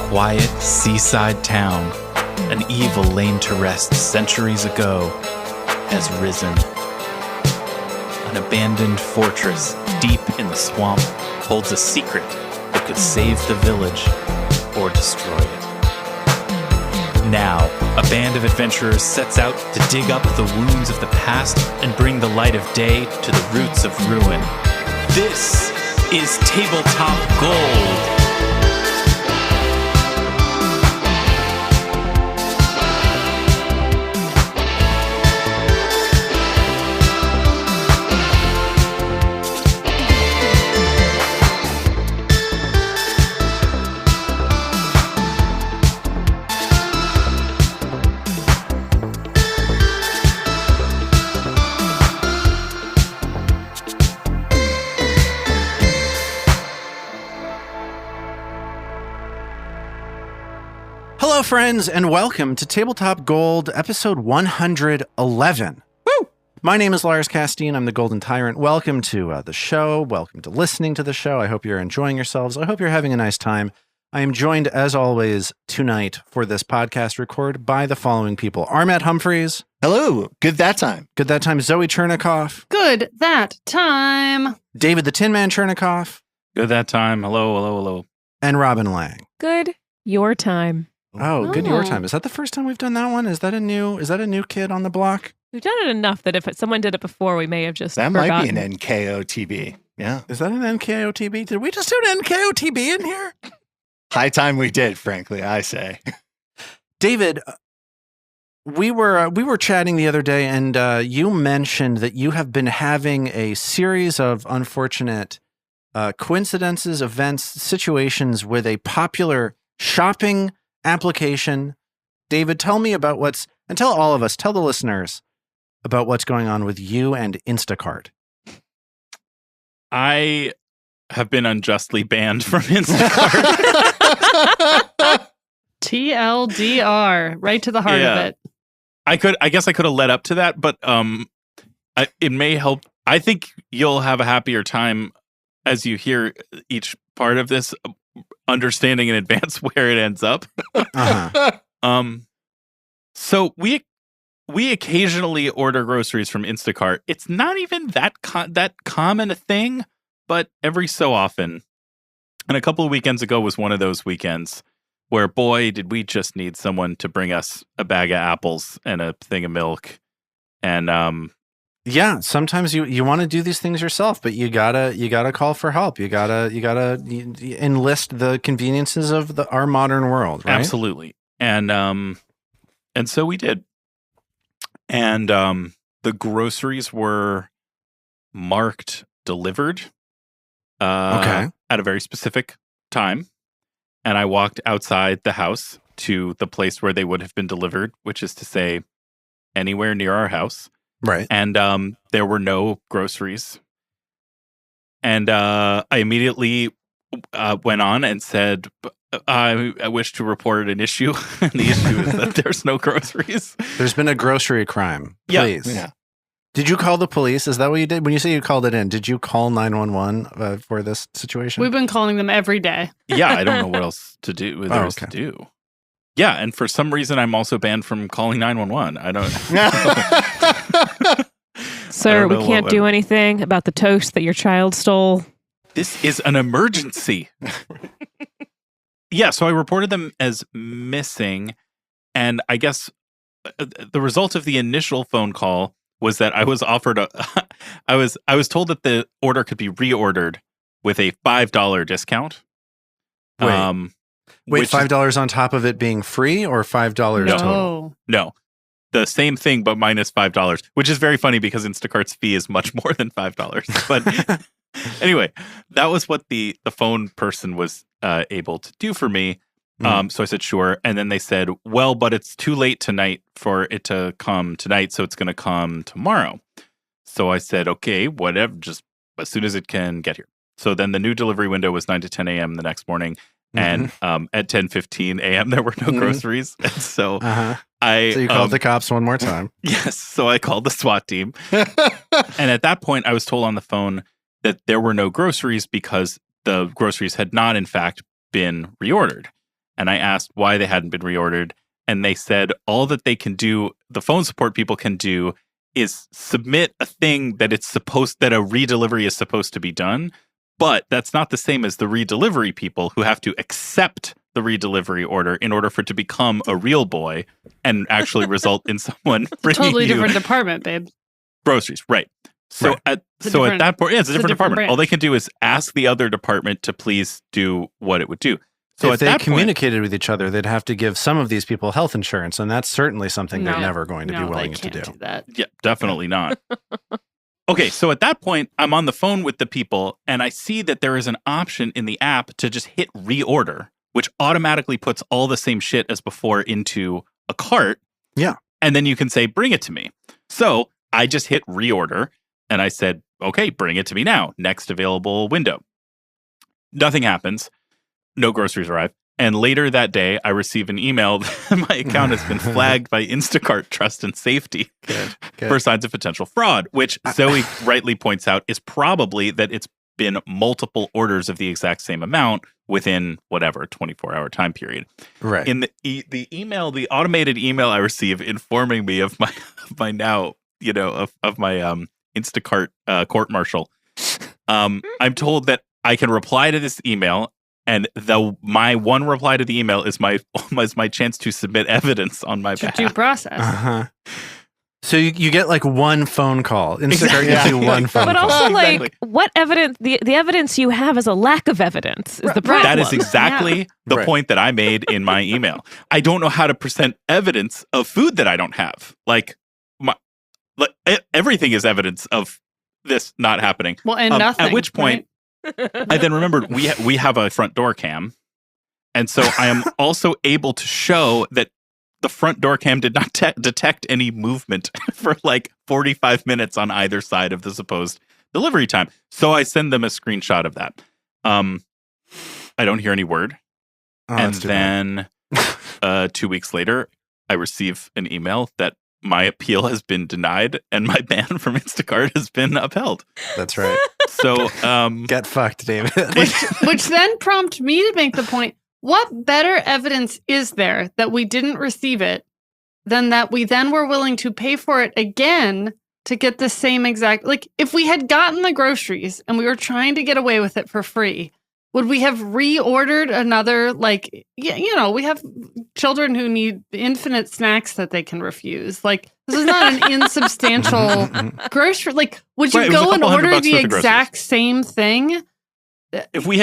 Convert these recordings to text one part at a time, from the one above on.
quiet seaside town, an evil laid to rest centuries ago, has risen. An abandoned fortress deep in the swamp holds a secret that could save the village or destroy it. Now, a band of adventurers sets out to dig up the wounds of the past and bring the light of day to the roots of ruin. This is Tabletop Gold. Hello, friends, and welcome to Tabletop Gold, episode 111. Woo! My name is Lars, Casteen. I'm the Golden Tyrant. Welcome to the show. Welcome to listening to the show. I hope you're enjoying yourselves. I hope you're having a nice time. I am joined, as always, tonight for this podcast record by the following people. Armet Humphreys. Hello. Good that time. Good that time. Zoe Chernicoff. Good that time. David the Tin Man Chernicoff. Good that time. Hello. And Robin Lange. Good your time. Oh, good your time. Is that the first time we've done that one? Is that a new kid on the block? We've done it enough that if someone did it before, we may have just That forgotten. might be an NKOTB. Yeah. Is that an NKOTB? Did we just do an NKOTB in here? High time we did, frankly, I say. David, we were chatting the other day, and you mentioned that you have been having a series of unfortunate coincidences, events, situations with a popular shopping application. David, tell me about tell all of us, tell the listeners about what's going on with you and Instacart. I have been unjustly banned from Instacart. TLDR, right to the heart of it. I guess I could have led up to that, but it may help. I think you'll have a happier time as you hear each part of this, understanding in advance where it ends up. Uh-huh. So we occasionally order groceries from Instacart. It's not even that common a thing, but every so often. And a couple of weekends ago was one of those weekends where, boy, did we just need someone to bring us a bag of apples and a thing of milk. And yeah, sometimes you want to do these things yourself, but you gotta call for help. You gotta enlist the conveniences of our modern world, right? Absolutely. And so we did. And the groceries were marked delivered at a very specific time. And I walked outside the house to the place where they would have been delivered, which is to say anywhere near our house. Right. And there were no groceries. And I immediately went on and said, I wish to report an issue. And the issue is that there's no groceries. There's been a grocery crime. Please. Yeah. Did you call the police? Is that what you did? When you say you called it in, did you call 911 for this situation? We've been calling them every day. Yeah, I don't know what else to do. To do. Yeah, and for some reason, I'm also banned from calling 911. I don't. Sir, we can't do anything about the toast that your child stole. This is an emergency. Yeah, so I reported them as missing, and I guess the result of the initial phone call was that I was offered I was told that the order could be reordered with a $5 discount. Wait, $5 on top of it being free, or $5 total? No. The same thing, but minus $5, which is very funny because Instacart's fee is much more than $5. But anyway, that was what the phone person was able to do for me. So I said, sure. And then they said, well, but it's too late tonight for it to come tonight, so it's going to come tomorrow. So I said, okay, whatever, just as soon as it can get here. So then the new delivery window was 9 to 10 a.m. the next morning. And at 10:15 a.m. there were no groceries. And so So you called the cops one more time. Yes. So I called the SWAT team. And at that point, I was told on the phone that there were no groceries because the groceries had not, in fact, been reordered. and I asked why they hadn't been reordered. And they said all that they can do, the phone support people can do, is submit a thing that that a redelivery is supposed to be done. But that's not the same as the redelivery people who have to accept the redelivery order in order for it to become a real boy and actually result in someone bringing Totally you different department, babe. groceries. Right. So at that point, it's a different department. branch. All they can do is ask the other department to please do what it would do. So if at they that communicated with each other, they'd have to give some of these people health insurance, and that's certainly something they're No. never going to be willing to do. that. Yeah, definitely not. Okay, so at that point, I'm on the phone with the people, and I see that there is an option in the app to just hit reorder, which automatically puts all the same shit as before into a cart. Yeah. And then you can say, bring it to me. So I just hit reorder, and I said, okay, bring it to me now. Next available window. Nothing happens. No groceries arrive. And later that day, I receive an email that my account has been flagged by Instacart Trust and Safety for signs of potential fraud, which Zoe rightly points out is probably that it's been multiple orders of the exact same amount within whatever 24-hour time period. Right. In the email, the automated email I receive informing me of my now, of my Instacart court martial, I'm told that I can reply to this email. And my one reply to the email is my chance to submit evidence on my behalf. Due process. Uh-huh. So you get like one phone call. Instacart gives you one phone But call. also, Exactly. like, what evidence? The evidence you have is a lack of evidence. Is the problem? That is exactly the Right. point that I made in my email. I don't know how to present evidence of food that I don't have. Everything is evidence of this not happening. Well, and nothing. At which point, I then remembered we have a front door cam. And so I am also able to show that the front door cam did not detect any movement for like 45 minutes on either side of the supposed delivery time. So I send them a screenshot of that. I don't hear any word. And that's too bad. then 2 weeks later, I receive an email that my appeal has been denied and my ban from Instacart has been upheld. That's right. So Get fucked, David. Which then prompted me to make the point, what better evidence is there that we didn't receive it than that we then were willing to pay for it again to get the same exact, like if we had gotten the groceries and we were trying to get away with it for free, would we have reordered another, like, we have children who need infinite snacks that they can refuse. Like, this is not an insubstantial grocery. Like, would you Right, it was a go and couple $100 order worth the of exact same thing? if we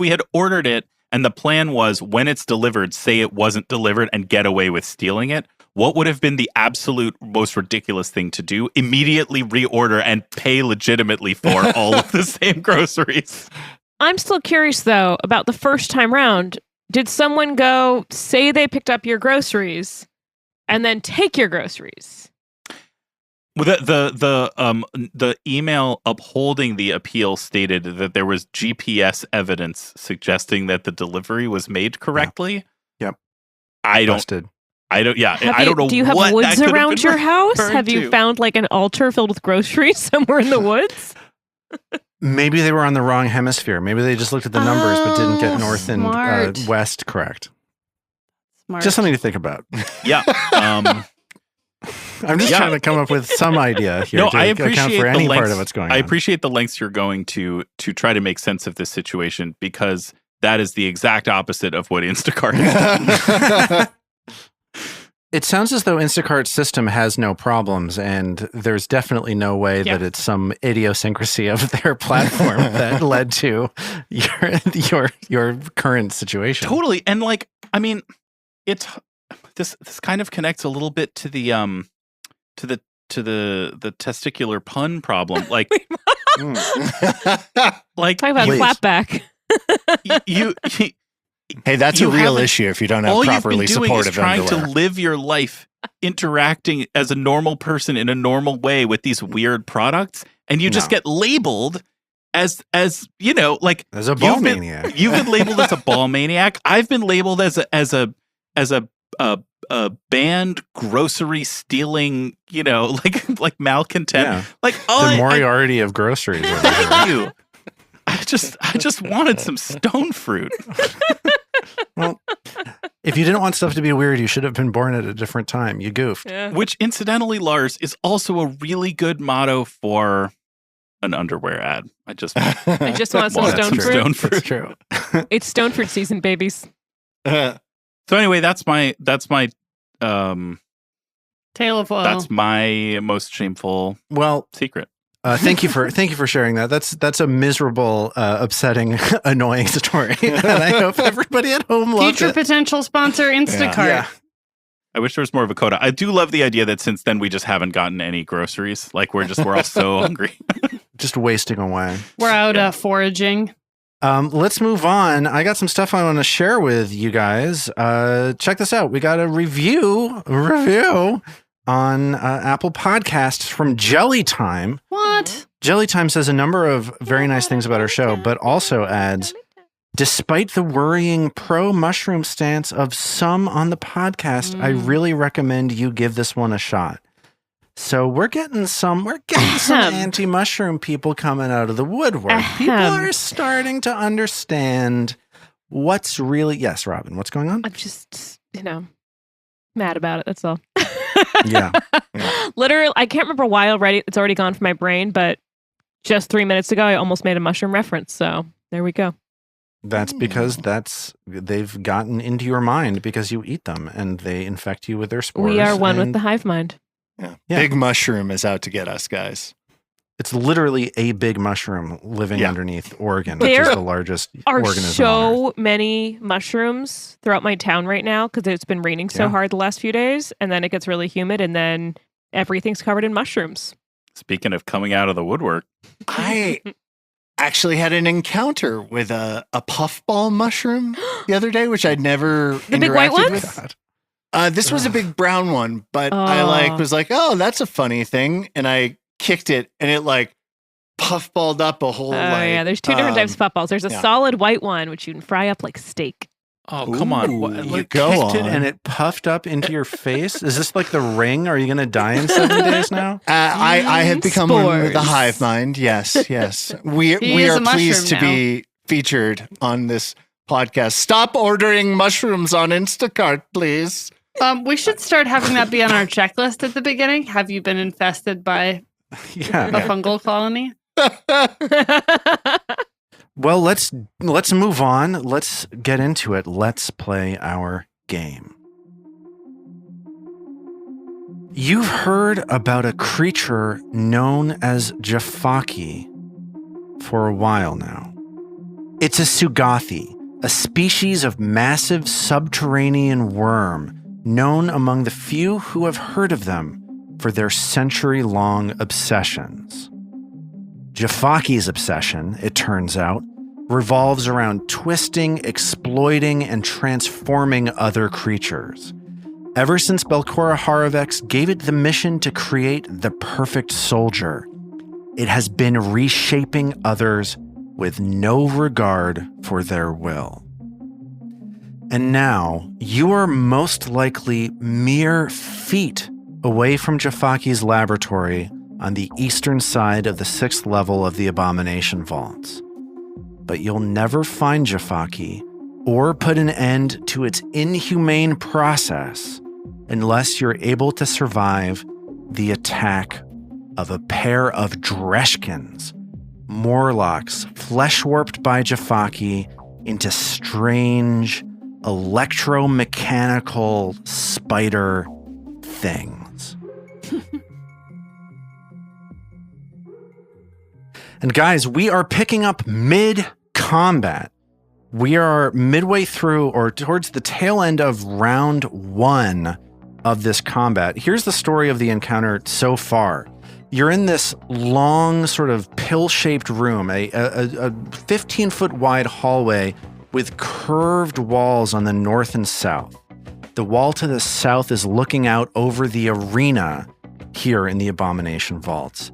had ordered it and the plan was when it's delivered, say it wasn't delivered and get away with stealing it, what would have been the absolute most ridiculous thing to do? Immediately reorder and pay legitimately for all of the same groceries. I'm still curious, though, about the first time round. Did someone go, say they picked up your groceries, and then take your groceries? Well, the email upholding the appeal stated that there was GPS evidence suggesting that the delivery was made correctly. Yep. I don't Busted. Yeah, Have I you- don't know. Do you have what that woods could have around been your house? referred Have you to. found like an altar filled with groceries somewhere in the woods? Maybe they were on the wrong hemisphere. Maybe they just looked at the numbers but didn't get Oh, north and smart. west correct. Smart. Just something to think about. Yeah. I'm just Yeah. trying to come up with some idea here No, to I account appreciate for the any part lengths. of what's going I on. appreciate the lengths you're going to try to make sense of this situation because that is the exact opposite of what Instacart is. It sounds as though Instacart's system has no problems, and there's definitely no way that it's some idiosyncrasy of their platform that led to your current situation. Totally. And like, I mean, it's this kind of connects a little bit to the testicular pun problem. Like like Talk about Please. clapback. you Hey, that's You a real haven't- issue if you don't have all you've properly been doing is supportive trying underwear. to live your life interacting as a normal person in a normal way with these weird products, and you just No. get labeled as like As a ball you've been- maniac. You've been labeled as a ball maniac. I've been labeled as a banned grocery stealing, like malcontent. Yeah. Like The Moriarty of groceries. over here. thank you. I just wanted some stone fruit. Well, if you didn't want stuff to be weird, you should have been born at a different time. You goofed. Yeah. Which, incidentally, Lars, is also a really good motto for an underwear ad. I just I just want some want stone some fruit. stone fruit. That's true. It's stone fruit season, babies. So anyway, that's my Tale of woe. that's my most shameful Well, secret. thank you for sharing that. That's a miserable, upsetting, annoying story, and I hope everybody at home loves Future it. potential sponsor, Instacart. Yeah. I wish there was more of a coda. I do love the idea that since then we just haven't gotten any groceries. Like we're all so hungry. Just wasting away. We're out foraging. Let's move on. I got some stuff I want to share with you guys. Check this out. We got a review on Apple Podcasts from Jelly Time. What? Jelly Time says a number of very nice things about our show, but also adds, despite the worrying pro-mushroom stance of some on the podcast, I really recommend you give this one a shot. So we're getting some anti-mushroom people coming out of the woodwork. People are starting to understand what's really... Yes, Robin, what's going on? I'm just, mad about it. That's all. Yeah. Literally, I can't remember why already. It's already gone from my brain, but just 3 minutes ago, I almost made a mushroom reference. So there we go. That's because they've gotten into your mind because you eat them and they infect you with their spores. We are one with the hive mind. Yeah. Yeah. Big mushroom is out to get us, guys. It's literally a big mushroom living underneath Oregon, which There is the largest Are organism on Earth. so many mushrooms throughout my town right now because it's been raining so Yeah. hard the last few days, and then it gets really humid, and then everything's covered in mushrooms. Speaking of coming out of the woodwork, I actually had an encounter with a puffball mushroom the other day, which I'd never The big white interacted ones? with. This was a big brown one, but I was like, oh, that's a funny thing. And I kicked it and it puffballed up a whole Yeah, there's two different types of puffballs. There's a yeah. solid white one, which you can fry up like steak. oh come on, Ooh, what, you like, go Kicked it on. and it puffed up into your face. Is this like the Ring? Are you going to die in 7 days now? I have become one with the Spores. hive mind. Yes. We is are a pleased to mushroom be featured on this podcast. Stop ordering mushrooms on Instacart, please. We should start having that be on our checklist at the beginning. Have you been infested by Yeah. a fungal colony? Well, let's move on. Let's get into it. Let's play our game. You've heard about a creature known as Jafaki for a while now. It's a seugathis, a species of massive subterranean worm known among the few who have heard of them for their century-long obsessions. Jafaki's obsession, it turns out, revolves around twisting, exploiting, and transforming other creatures. Ever since Belcora Haravex gave it the mission to create the perfect soldier, it has been reshaping others with no regard for their will. And now, you are most likely mere feet away from Jafaki's laboratory on the eastern side of the 6th level of the Abomination Vaults. But you'll never find Jafaki or put an end to its inhumane process unless you're able to survive the attack of a pair of Dreshkins, Morlocks flesh-warped by Jafaki into strange, electromechanical spider things. And guys, we are picking up mid-combat. We are midway through or towards the tail end of round 1 of this combat. Here's the story of the encounter so far. You're in this long, sort of pill-shaped room, a 15-foot wide hallway with curved walls on the north and south. The wall to the south is looking out over the arena here in the Abomination Vaults.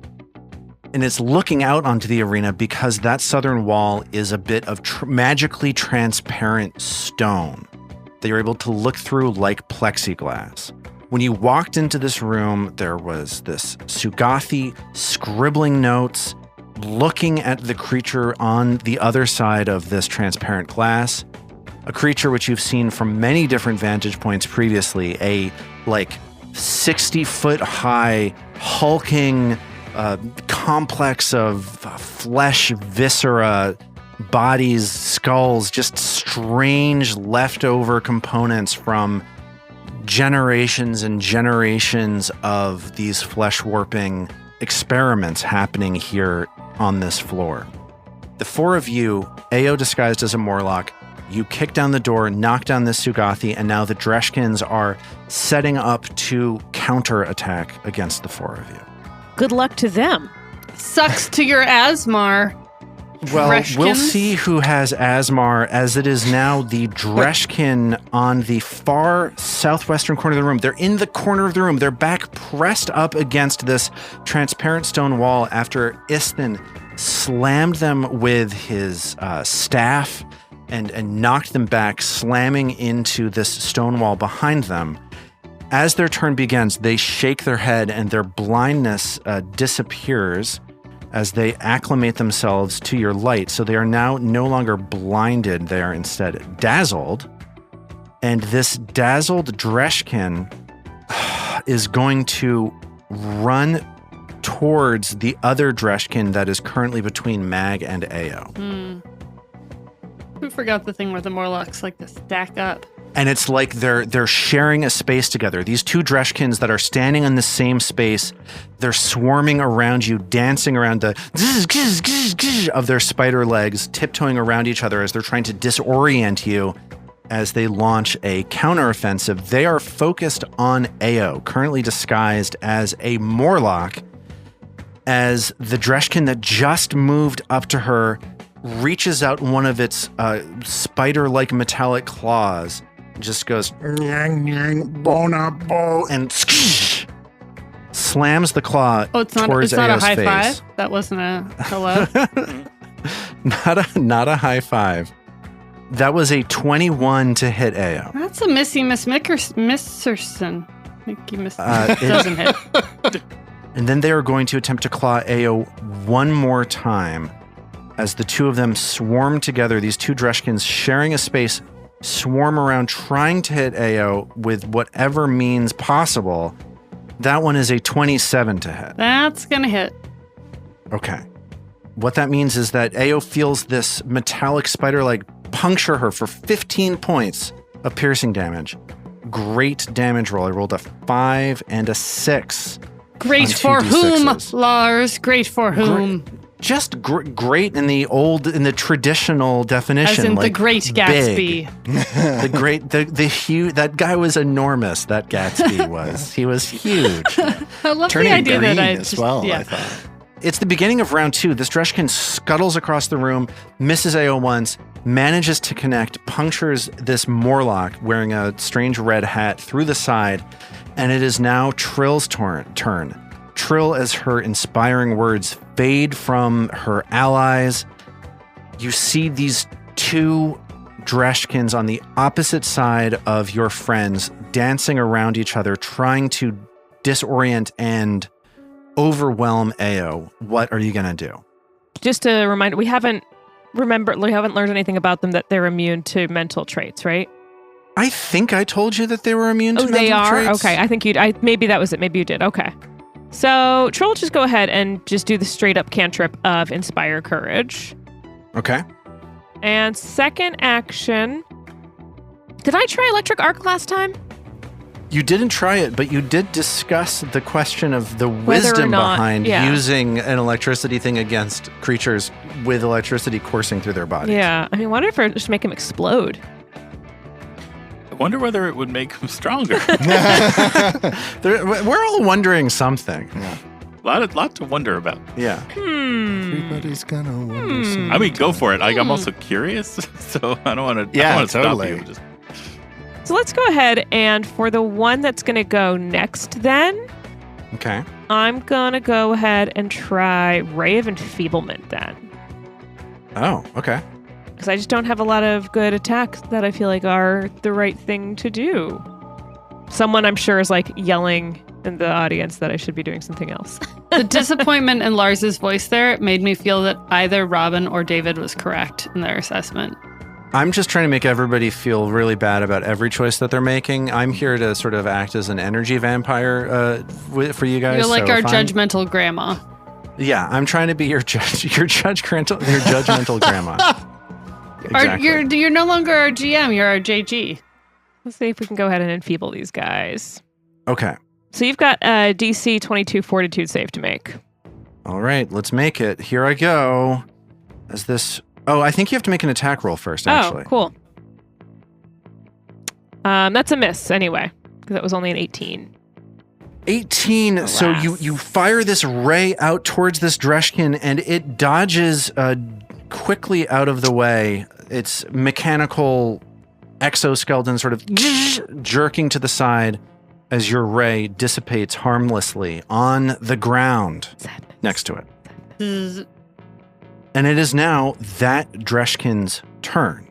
And it's looking out onto the arena because that southern wall is a bit of magically transparent stone that you're able to look through like plexiglass. When you walked into this room, there was this seugathis scribbling notes, looking at the creature on the other side of this transparent glass. a creature which you've seen from many different vantage points previously, a 60-foot high hulking complex of flesh, viscera, bodies, skulls, just strange leftover components from generations and generations of these flesh warping experiments happening here on this floor. The four of you, Ao disguised as a Morlock, you kick down the door, knock down this Seugathi, and now the Dreshkins are setting up to counterattack against the four of you. Good luck to them. Sucks to your Asmar. Well, Dreshkins? we'll see who has Asmar, as it is now the Dreshkin on the far southwestern corner of the room. They're in the corner of the room. They're back pressed up against this transparent stone wall after Isthin slammed them with his staff and knocked them back, slamming into this stone wall behind them. As their turn begins, they shake their head and their blindness disappears as they acclimate themselves to your light. So they are now no longer blinded. They are instead dazzled. And this dazzled Dreshkin is going to run towards the other Dreshkin that is currently between Mag and Ao. Who forgot the thing where the Morlocks like to stack up? And it's like they're sharing a space together. These two Dreshkins that are standing in the same space, they're swarming around you, dancing around the of their spider legs, tiptoeing around each other as they're trying to disorient you as they launch a counteroffensive. They are focused on Ao, currently disguised as a Morlock, as the Dreshkin that just moved up to her reaches out one of its spider-like metallic claws, just goes and slams the claw towards not a Ao's high face. five. That wasn't a hello. Not a high five. That was a 21 to hit Ao. That's a Miss Misserson. Doesn't hit. And then they are going to attempt to claw Ao one more time as the two of them swarm together. These two Dreshkins sharing a space swarm around trying to hit Ao with whatever means possible. That one is a 27 to hit. That's gonna hit. Okay. What that means is that Ao feels this metallic spider-like puncture her for 15 points of piercing damage. Great damage roll. I rolled a 5 and a 6. Great for whom, Lars? Great for whom? Just great in the traditional definition. As in like the Great Gatsby. the huge. That guy was enormous. That Gatsby was. He was huge. I love Turning the idea green that I as well, yeah. I thought. It's the beginning of round 2. This Dreshkin scuttles across the room, misses Ao once, manages to connect, punctures this Morlock wearing a strange red hat through the side, and it is now Trill's turn. Trill, as her inspiring words fade from her allies, you see these two Dreshkins on the opposite side of your friends dancing around each other, trying to disorient and overwhelm Ao. What are you going to do? Just a reminder, we haven't learned anything about them that they're immune to mental traits, right? I think I told you that they were immune to mental they are? traits. Okay, I think maybe that was it. Maybe you did. Okay. So Trill will just go ahead and just do the straight up cantrip of Inspire Courage. Okay. And second action. Did I try Electric Arc last time? You didn't try it, but you did discuss the question of the Whether or wisdom not, behind yeah. using an electricity thing against creatures with electricity coursing through their bodies. Yeah. I mean, wonder if I just make him explode. I wonder whether it would make him stronger. We're all wondering something. Yeah. lot to wonder about. Yeah. Everybody's gonna wonder something. I mean, go for it. I'm also curious, so I don't want to. Yeah, Stop totally. you. So let's go ahead and for the one that's going to go next then, Okay. I'm going to go ahead and try Ray of Enfeeblement then. Oh, okay. Because I just don't have a lot of good attacks that I feel like are the right thing to do. Someone I'm sure is like yelling in the audience that I should be doing something else. The disappointment in Lars's voice there made me feel that either Robin or David was correct in their assessment. I'm just trying to make everybody feel really bad about every choice that they're making. I'm here to sort of act as an energy vampire for you guys. You're like so our if judgmental grandma. Yeah, I'm trying to be your judgmental grandma. Exactly. You're no longer our GM. You're our JG. Let's see if we can go ahead and enfeeble these guys. Okay. So you've got a DC 22 Fortitude save to make. All right, let's make it. Here I go. Oh, I think you have to make an attack roll first, actually. Oh, cool. That's a miss anyway, because that was only an 18. 18. Alas. So you fire this ray out towards this Dreshkin, and it dodges quickly out of the way. Its mechanical exoskeleton sort of jerking to the side as your ray dissipates harmlessly on the ground next to it. And it is now that Dreshkin's turn.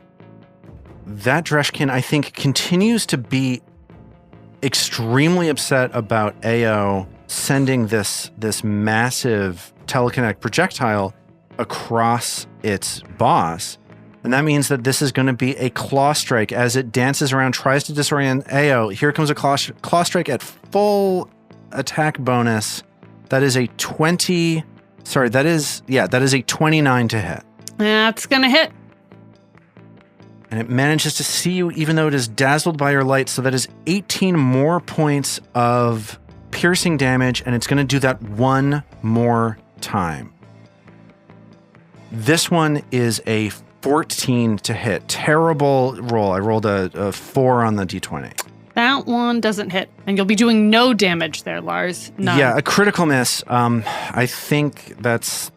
That Dreshkin, I think, continues to be extremely upset about AO sending this massive telekinetic projectile across its boss. And that means that this is going to be a claw strike as it dances around, tries to disorient AO. Here comes a claw strike at full attack bonus. That is a 20... Sorry, that is a 29 to hit. That's going to hit. And it manages to see you even though it is dazzled by your light. So that is 18 more points of piercing damage, and it's going to do that one more time. This one is a 14 to hit. Terrible roll. I rolled a 4 on the d20. That one doesn't hit, and you'll be doing no damage there, Lars. None. Yeah, a critical miss. I think that's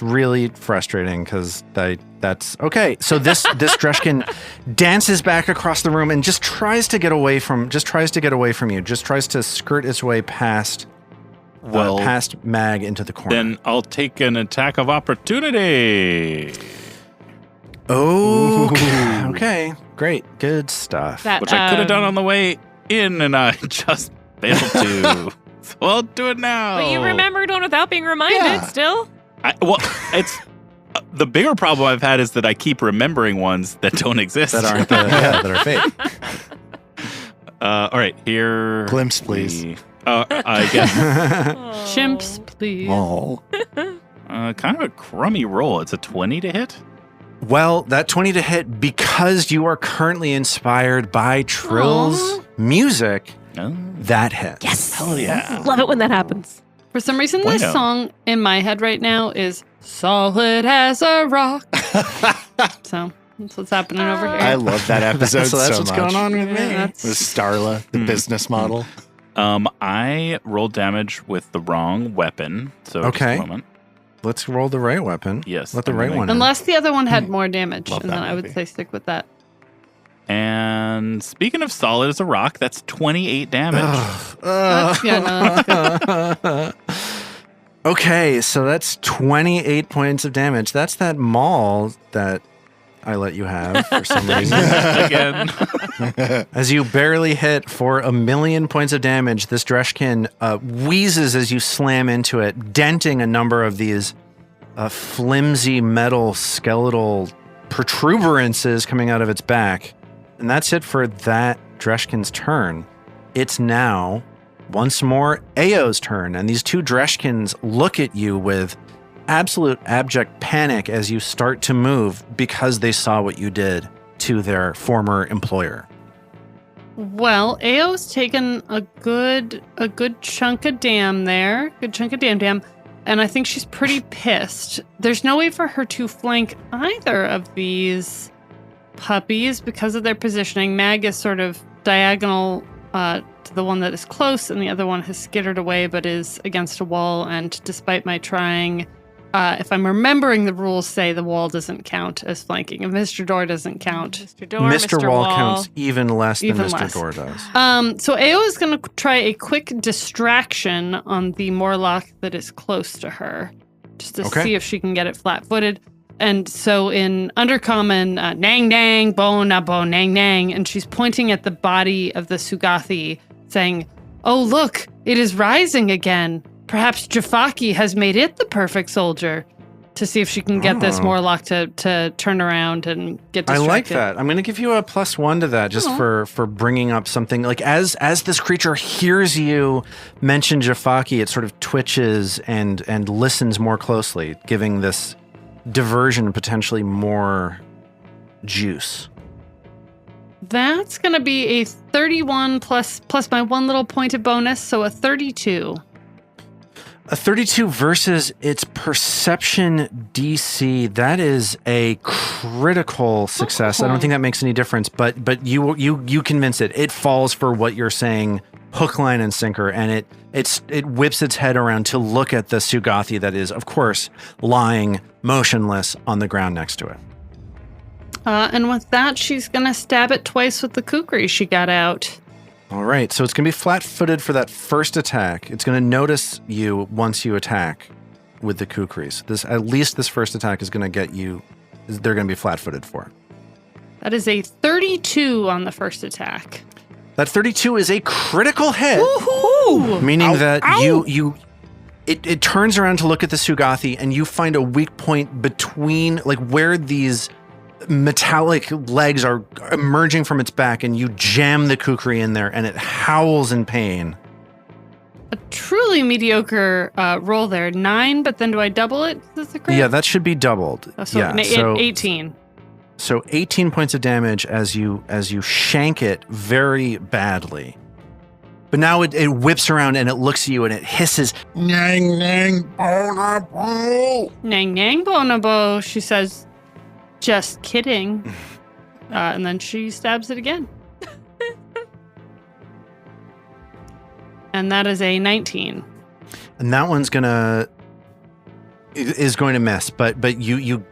really frustrating because that's okay. So this Dreshkin dances back across the room and just tries to get away from you. Just tries to skirt its way past Mag into the corner. Then I'll take an attack of opportunity. Okay, great, good stuff. Which I could have done on the way in, and I just failed to. So I'll do it now. But you remembered one without being reminded still? It's the bigger problem I've had is that I keep remembering ones that don't exist. That aren't that are fake. All right, here. Glimpse, please. I guess. Chimps, please. Oh. Kind of a crummy roll. It's a 20 to hit. Well, that 20 to hit, because you are currently inspired by Trill's music, that hits. Yes. Hell yeah. Love it when that happens. For some reason, this song in my head right now is solid as a rock. So that's what's happening over here. I love that episode So that's what's much. going on with me. With Starla, the business model. I rolled damage with the wrong weapon. So just a moment. Let's roll the right weapon. Yes. Let the right one in. Unless the other one had more damage, Love and that then I would movie. say stick with that. And speaking of solid as a rock, that's 28 damage. That's good. Okay, so that's 28 points of damage. That's that maul that I let you have for some reason. Again. As you barely hit for 1,000,000 points of damage, this Dreshkin wheezes as you slam into it, denting a number of these flimsy metal skeletal protuberances coming out of its back. And that's it for that Dreshkin's turn. It's now, once more, Ao's turn. And these two Dreshkins look at you with absolute abject panic as you start to move because they saw what you did to their former employer. Well, Ao's taken a good chunk of damn there. Good chunk of damn. And I think she's pretty pissed. There's no way for her to flank either of these puppies because of their positioning. Mag is sort of diagonal to the one that is close, and the other one has skittered away but is against a wall. And despite my trying, if I'm remembering the rules, say the wall doesn't count as flanking. If Mr. Door doesn't count. Mr. Door, Mr. Wall counts even less than Mr. less. Door does. So Ao is going to try a quick distraction on the Morlock that is close to her, just to see if she can get it flat-footed. And so in Undercommon, nang nang, bo na bo nang nang, and she's pointing at the body of the Seugathis, saying, "Oh look, it is rising again. Perhaps Jafaki has made it the perfect soldier to see if she can get this Morlock to turn around and get distracted. I like that. I'm going to give you a +1 to that just for bringing up something. Like as this creature hears you mention Jafaki, it sort of twitches and listens more closely, giving this diversion potentially more juice. That's going to be a 31 plus my one little point of bonus, so a 32. A 32 versus its perception DC. That is a critical success. I don't think that makes any difference, but you convince it. It falls for what you're saying, hook, line, and sinker, and it whips its head around to look at the Seugathi that is, of course, lying motionless on the ground next to it. And with that, she's going to stab it twice with the kukri she got out. All right, so it's going to be flat-footed for that first attack. It's going to notice you once you attack with the kukris. At least this first attack is going to get you. They're going to be flat-footed for. That is a 32 on the first attack. That 32 is a critical hit, Woohoo! meaning that it turns around to look at the Seugathi, and you find a weak point between, like, where these metallic legs are emerging from its back, and you jam the kukri in there, and it howls in pain. A truly mediocre roll there. 9, but then do I double it? Is this a crit? Yeah, that should be doubled. So 18. So 18 points of damage as you shank it very badly. But now it whips around and it looks at you and it hisses, "Nang, nang, bonobo." Nang, nang, bonobo, she says. Just kidding. And then she stabs it again. And that is a 19. And that one's is going to miss, but you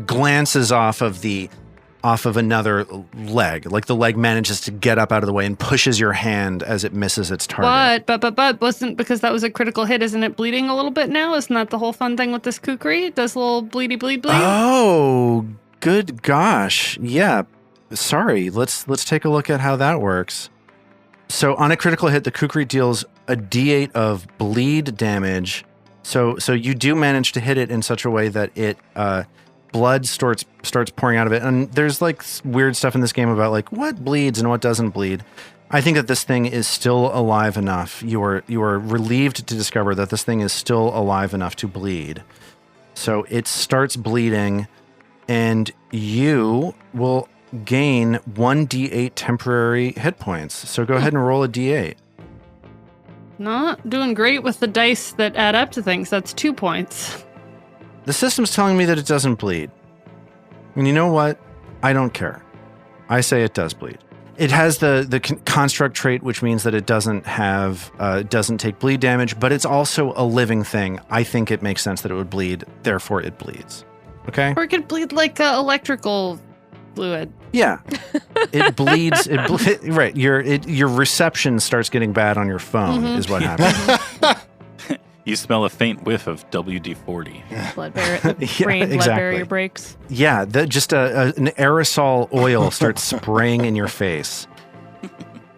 glances off of another leg. Like the leg manages to get up out of the way and pushes your hand as it misses its target. But wasn't, because that was a critical hit, isn't it bleeding a little bit now? Isn't that the whole fun thing with this kukri? It does a little bleed. Oh, good gosh. Yeah. Sorry. Let's take a look at how that works. So on a critical hit, the kukri deals a d8 of bleed damage. So you do manage to hit it in such a way that it blood starts pouring out of it. And there's like weird stuff in this game about like what bleeds and what doesn't bleed. I think that this thing is still alive enough. You are relieved to discover that this thing is still alive enough to bleed. So it starts bleeding, and you will gain 1d8 temporary hit points. So go ahead and roll a d8. Not doing great with the dice that add up to things. That's 2 points. The system's telling me that it doesn't bleed. And you know what? I don't care. I say it does bleed. It has the construct trait, which means that it doesn't take bleed damage, but it's also a living thing. I think it makes sense that it would bleed, therefore it bleeds. Okay? Or it could bleed like electrical fluid. Yeah. It bleeds. Right. Your reception starts getting bad on your phone is what happens. You smell a faint whiff of WD-40. Blood barrier breaks. Yeah, just an aerosol oil starts spraying in your face.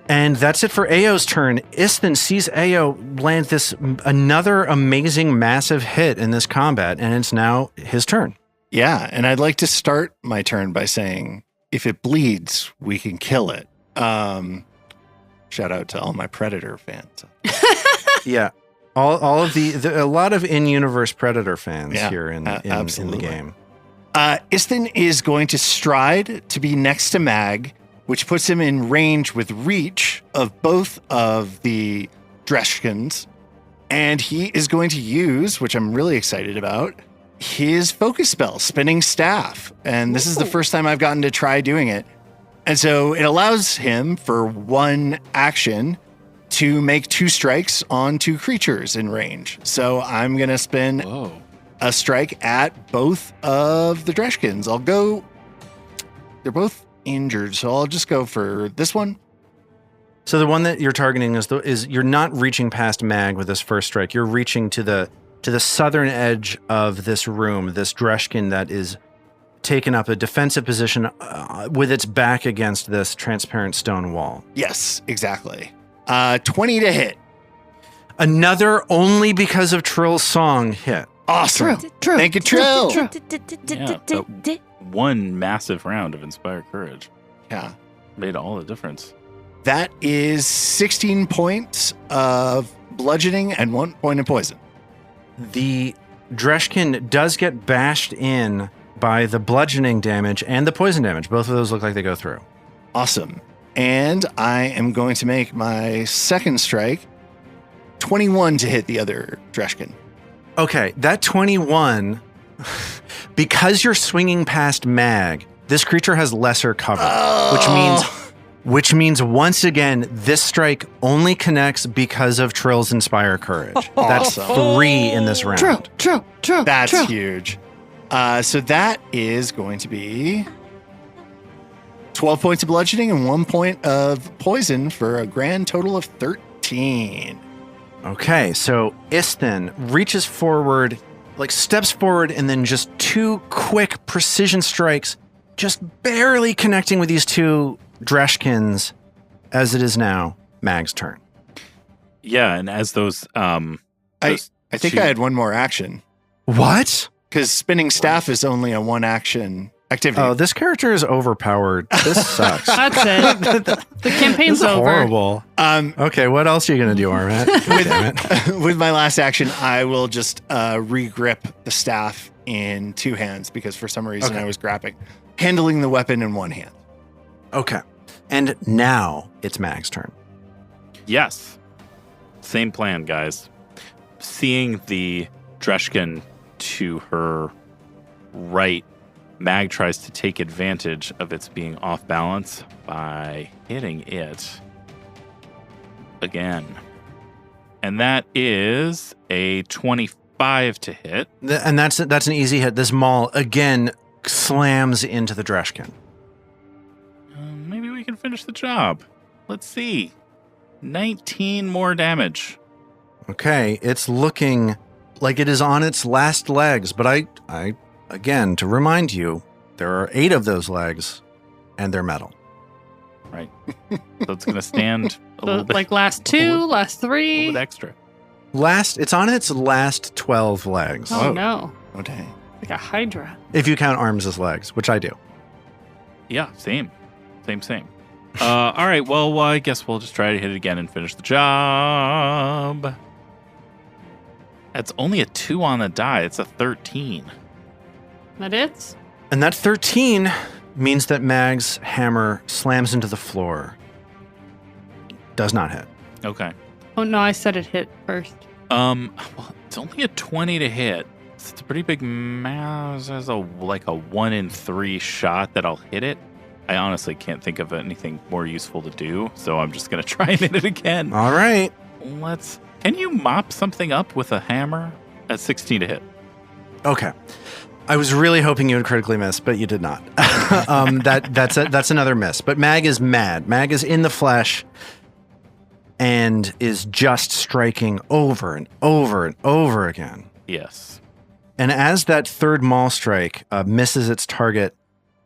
And that's it for Ao's turn. Isthan sees Ao land another amazing massive hit in this combat, and it's now his turn. Yeah, and I'd like to start my turn by saying, if it bleeds, we can kill it. Shout out to all my Predator fans. Yeah. All of a lot of in-universe Predator fans here in the game. Isthan is going to stride to be next to Mag, which puts him in range with reach of both of the Dreshkins. And he is going to use, which I'm really excited about, his focus spell, Spinning Staff. And this is the first time I've gotten to try doing it. And so it allows him for one action to make 2 strikes on 2 creatures in range. So I'm going to spin a strike at both of the Dreshkins. They're both injured, so I'll just go for this one. So the one that you're targeting is you're not reaching past Mag with this first strike. You're reaching to the southern edge of this room, this Dreshkin that is taken up a defensive position with its back against this transparent stone wall. Yes, exactly. 20 to hit. Another only because of Trill's song hit. Awesome. True. Thank you, Trill. Yeah, that one massive round of Inspire Courage Yeah. made all the difference. That is 16 points of bludgeoning and 1 point of poison. The Dreshkin does get bashed in by the bludgeoning damage and the poison damage. Both of those look like they go through. Awesome. And I am going to make my second strike 21 to hit the other Dreshkin. Okay, that 21, because you're swinging past Mag, this creature has lesser cover, which means once again, this strike only connects because of Trill's Inspire Courage. That's 3 in this round. True. That's huge. So that is going to be 12 points of bludgeoning and 1 point of poison for a grand total of 13. Okay, so Istin reaches forward, like steps forward, and then just 2 quick precision strikes, just barely connecting with these 2 Dreshkins, as it is now Mag's turn. Yeah, and as those I think I had one more action What? because spinning staff is only a 1 action activity. Oh, this character is overpowered. This sucks. That's it. The campaign's This is over. horrible. Okay, what else are you going to do, Armat? Damn it. With my last action, I will just re-grip the staff in 2 hands because for some reason Okay. I was handling the weapon in 1 hand. Okay. And now it's Mag's turn. Yes. Same plan, guys. Seeing the Dreshkin to her right, Mag tries to take advantage of its being off balance by hitting it again. And that is a 25 to hit. And that's an easy hit. This maul, again, slams into the Dreshkin. Maybe we can finish the job. Let's see. 19 more damage. Okay, it's looking like it is on its last legs, but I again, to remind you, there are 8 of those legs, and they're metal. Right. So it's going to stand a little bit. Like last 2, last A 3. little bit extra. It's on its last 12 legs. Oh, no. Oh, dang. Like a Hydra. If you count arms as legs, which I do. Yeah, same. All right, well, I guess we'll just try to hit it again and finish the job. That's only a 2 on the die. It's a 13. That it? And that 13 means that Mag's hammer slams into the floor. Does not hit. Okay. Oh, no, I said it hit first. Well, it's only a 20 to hit. So it's a pretty big mass. There's like a 1 in 3 shot that I'll hit it. I honestly can't think of anything more useful to do, so I'm just going to try and hit it again. All right. Can you mop something up with a hammer? At 16 to hit. Okay. I was really hoping you would critically miss, but you did not. That's another miss. But Mag is mad. Mag is in the flesh and is just striking over and over and over again. Yes. And as that third maul strike misses its target,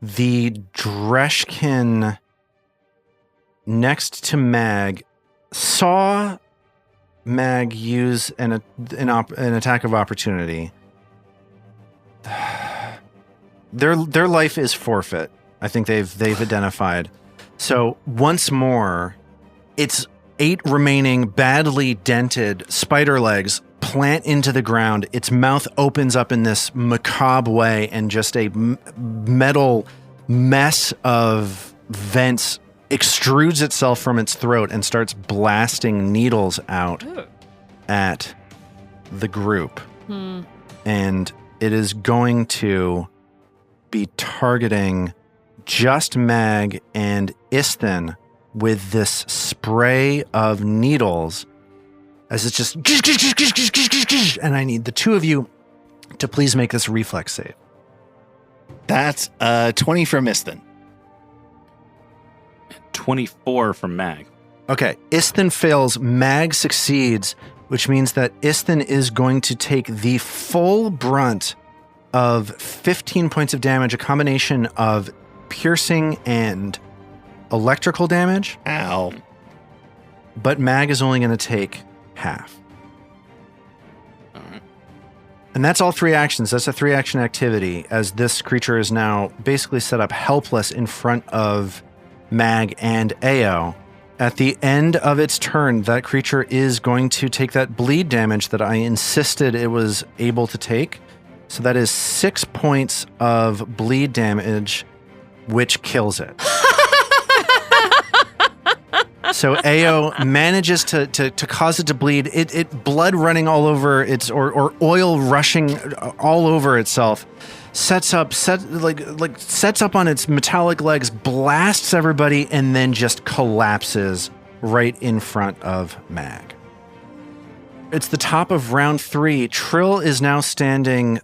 the Dreshkin next to Mag saw Mag use an attack of opportunity. Their life is forfeit. I think they've identified. So once more, its 8 remaining badly dented spider legs plant into the ground. Its mouth opens up in this macabre way, and just a metal mess of vents extrudes itself from its throat and starts blasting needles out at the group. And it is going to be targeting just Mag and Istin with this spray of needles, as it's just, and I need the 2 of you to please make this reflex save. That's 20 from Istin. 24 from Mag. Okay, Istin fails, Mag succeeds, which means that Istin is going to take the full brunt of 15 points of damage, a combination of piercing and electrical damage. Ow. But Mag is only going to take half. All right. And that's all 3 actions. That's a 3-action activity, as this creature is now basically set up helpless in front of Mag and Ao. At the end of its turn, that creature is going to take that bleed damage that I insisted it was able to take. So that is 6 points of bleed damage, which kills it. So Ao manages to cause it to bleed. It blood running all over its or oil rushing all over itself. Sets up on its metallic legs, blasts everybody, and then just collapses right in front of Mag. It's the top of round 3. Trill is now standing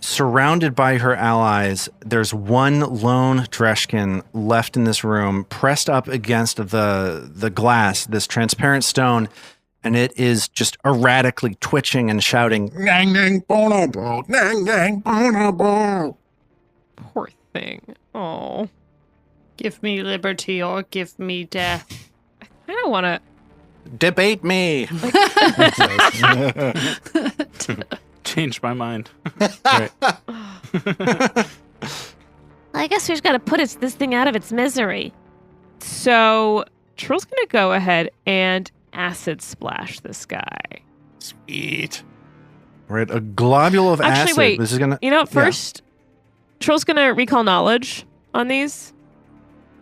surrounded by her allies. There's one lone Dreshkin left in this room, pressed up against the glass, this transparent stone, and it is just erratically twitching and shouting, "Nang, nang, bonobo, nang, nang, bonobo." Poor thing. Oh. Give me liberty or give me death. I don't want to... Debate me. Changed my mind. Right. I guess we just got to put this thing out of its misery. So, Trill's going to go ahead and acid splash this guy. Sweet. Right, a globule of acid. Actually, wait. This is gonna. You know, first, Trill's going to recall knowledge on these.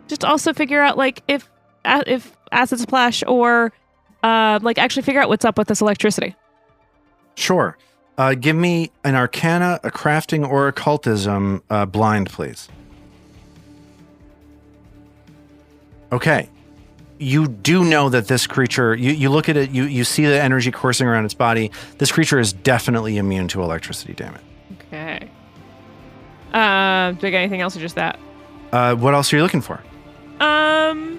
Just also figure out, like, if acid splash or, actually figure out what's up with this electricity. Sure. Give me an Arcana, a Crafting, or Occultism blind, please. Okay. You do know that this creature, you look at it, you see the energy coursing around its body. This creature is definitely immune to electricity damage. Okay. Do I get anything else or just that? What else are you looking for? I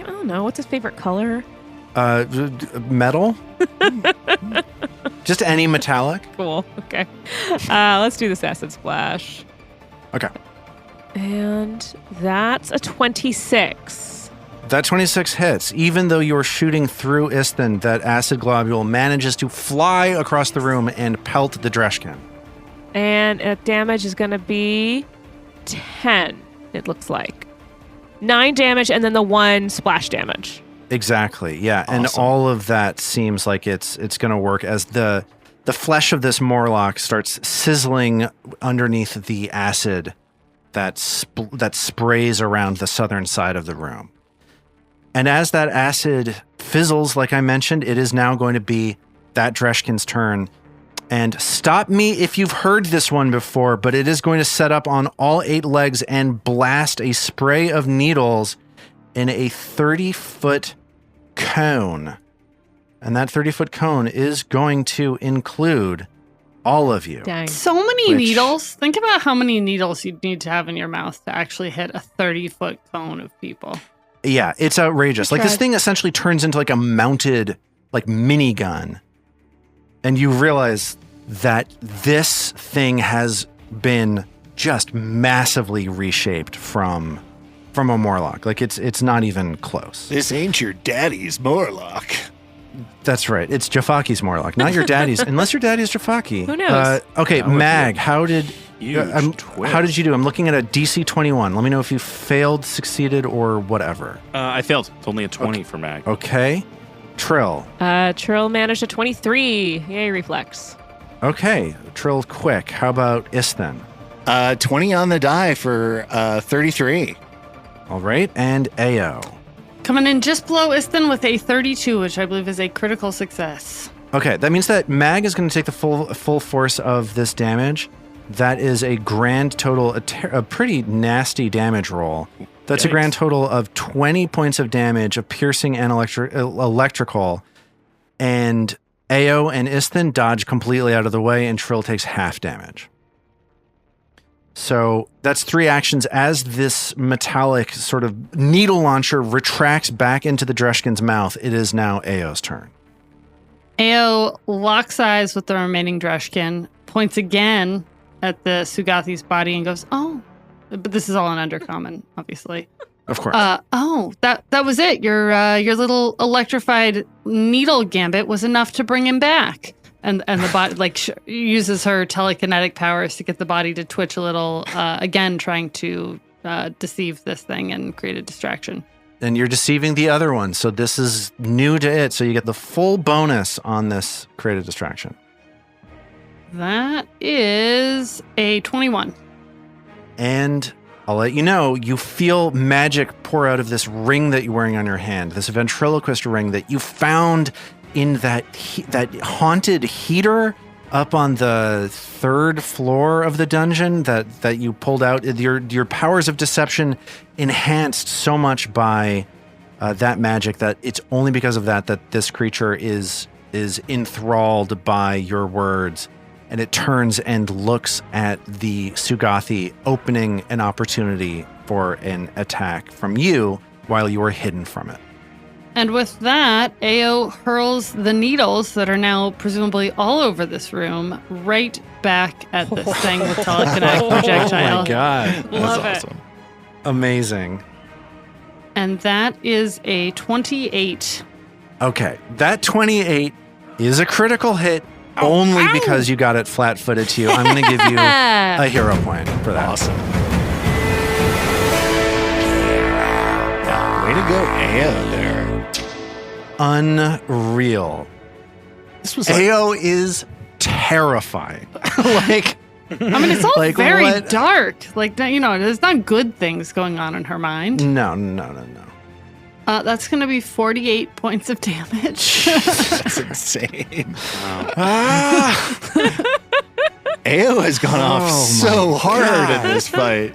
don't know. What's his favorite color? Metal? Just any metallic? Cool. Okay. Let's do this acid splash. Okay. And that's a 26. That 26 hits. Even though you're shooting through Isthin, that acid globule manages to fly across the room and pelt the Dreshkin. And damage is going to be 10, it looks like. 9 damage and then the 1 splash damage. Exactly, yeah. Awesome. And all of that seems like it's going to work as the flesh of this Morlock starts sizzling underneath the acid that sprays around the southern side of the room. And as that acid fizzles, like I mentioned, it is now going to be that Dreshkin's turn. And stop me if you've heard this one before, but it is going to set up on all 8 legs and blast a spray of needles in a 30-foot cone. And that 30-foot cone is going to include all of you. Dang. So many Which- needles. Think about how many needles you'd need to have in your mouth to actually hit a 30-foot cone of people. Yeah, it's outrageous. Like, this Tried. thing essentially turns into like a mounted, like, minigun. And you realize that this thing has been just massively reshaped from a Morlock. Like, it's not even close. This ain't your daddy's Morlock. That's right. It's Jafaki's Morlock, not your daddy's. Unless your daddy's Jafaki. Who knows? Okay, That would be Mag, how did Huge twist. how did you do? I'm looking at a DC 21. Let me know if you failed, succeeded, or whatever. I failed. It's only a 20 for Mag. Okay. Trill. Trill managed a 23. Yay, reflex. Okay. Trill quick. How about Isthin? 20 on the die for 33. All right. And Ao. Coming in just below Isthin with a 32, which I believe is a critical success. Okay. That means that Mag is going to take the full force of this damage. That is a grand total, a pretty nasty damage roll. That's a Yikes. grand total of 20 points of damage of piercing and electrical. And Ao and Isthin dodge completely out of the way, and Trill takes half damage. So that's 3 actions as this metallic sort of needle launcher retracts back into the Dreshkin's mouth. It is now Ao's turn. Ao locks eyes with the remaining Dreshkin, points again at the Seugathis body and goes, "Oh," but this is all in Undercommon, obviously. Of course. Oh, that was it. Your little electrified needle gambit was enough to bring him back. And the body uses her telekinetic powers to get the body to twitch a little, again trying to deceive this thing and create a distraction. And you're deceiving the other one, so this is new to it. So you get the full bonus on this creative distraction. That is a 21. And I'll let you know, you feel magic pour out of this ring that you're wearing on your hand, this ventriloquist ring that you found in that haunted heater up on the 3rd floor of the dungeon that you pulled out. Your powers of deception enhanced so much by that magic that it's only because of that this creature is enthralled by your words. And it turns and looks at the Seugathis, opening an opportunity for an attack from you while you are hidden from it. And with that, Ao hurls the needles that are now presumably all over this room right back at this thing with telekinetic projectile. Oh my god. Love That's it. awesome. Amazing. And that is a 28. Okay, that 28 is a critical hit only because you got it flat-footed to you. I'm going to give you a hero point for that. Awesome. Yeah, way to go, Ao there. Unreal. This was Ao is terrifying. Like, I mean, it's all Like very what? dark. Like, there's not good things going on in her mind. no. That's going to be 48 points of damage. that's insane. Ah, Ao has gone off Oh so my hard God. in this fight.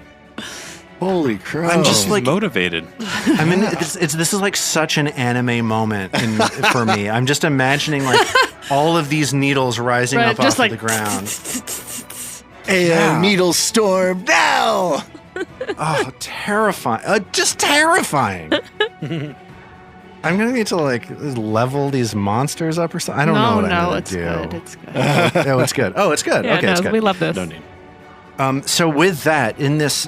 Holy crap. I'm just He's like- motivated. I mean, this is like such an anime moment for me. I'm just imagining like all of these needles rising Right, up just off like of the ground. Ao Yeah. needle storm now. Oh, terrifying. Just terrifying. I'm going to need to like level these monsters up or something. I don't know what I'm going it's to do. good. It's good. Oh, it's good. Oh, it's good. Yeah, Okay, no, it's good. we love this. No need. So with that, in this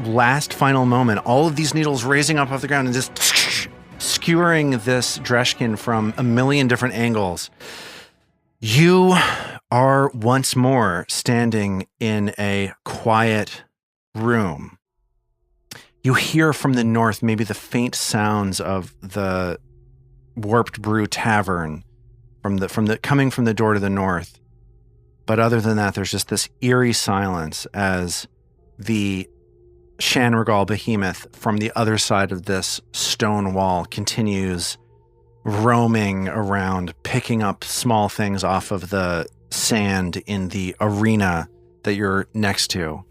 last final moment, all of these needles raising up off the ground and just skewering this Dreshkin from a million different angles, you are once more standing in a quiet room. You hear from the north maybe the faint sounds of the Warped Brew Tavern coming from the door to the north. But other than that, there's just this eerie silence as the Shanrigal behemoth from the other side of this stone wall continues roaming around, picking up small things off of the sand in the arena that you're next to.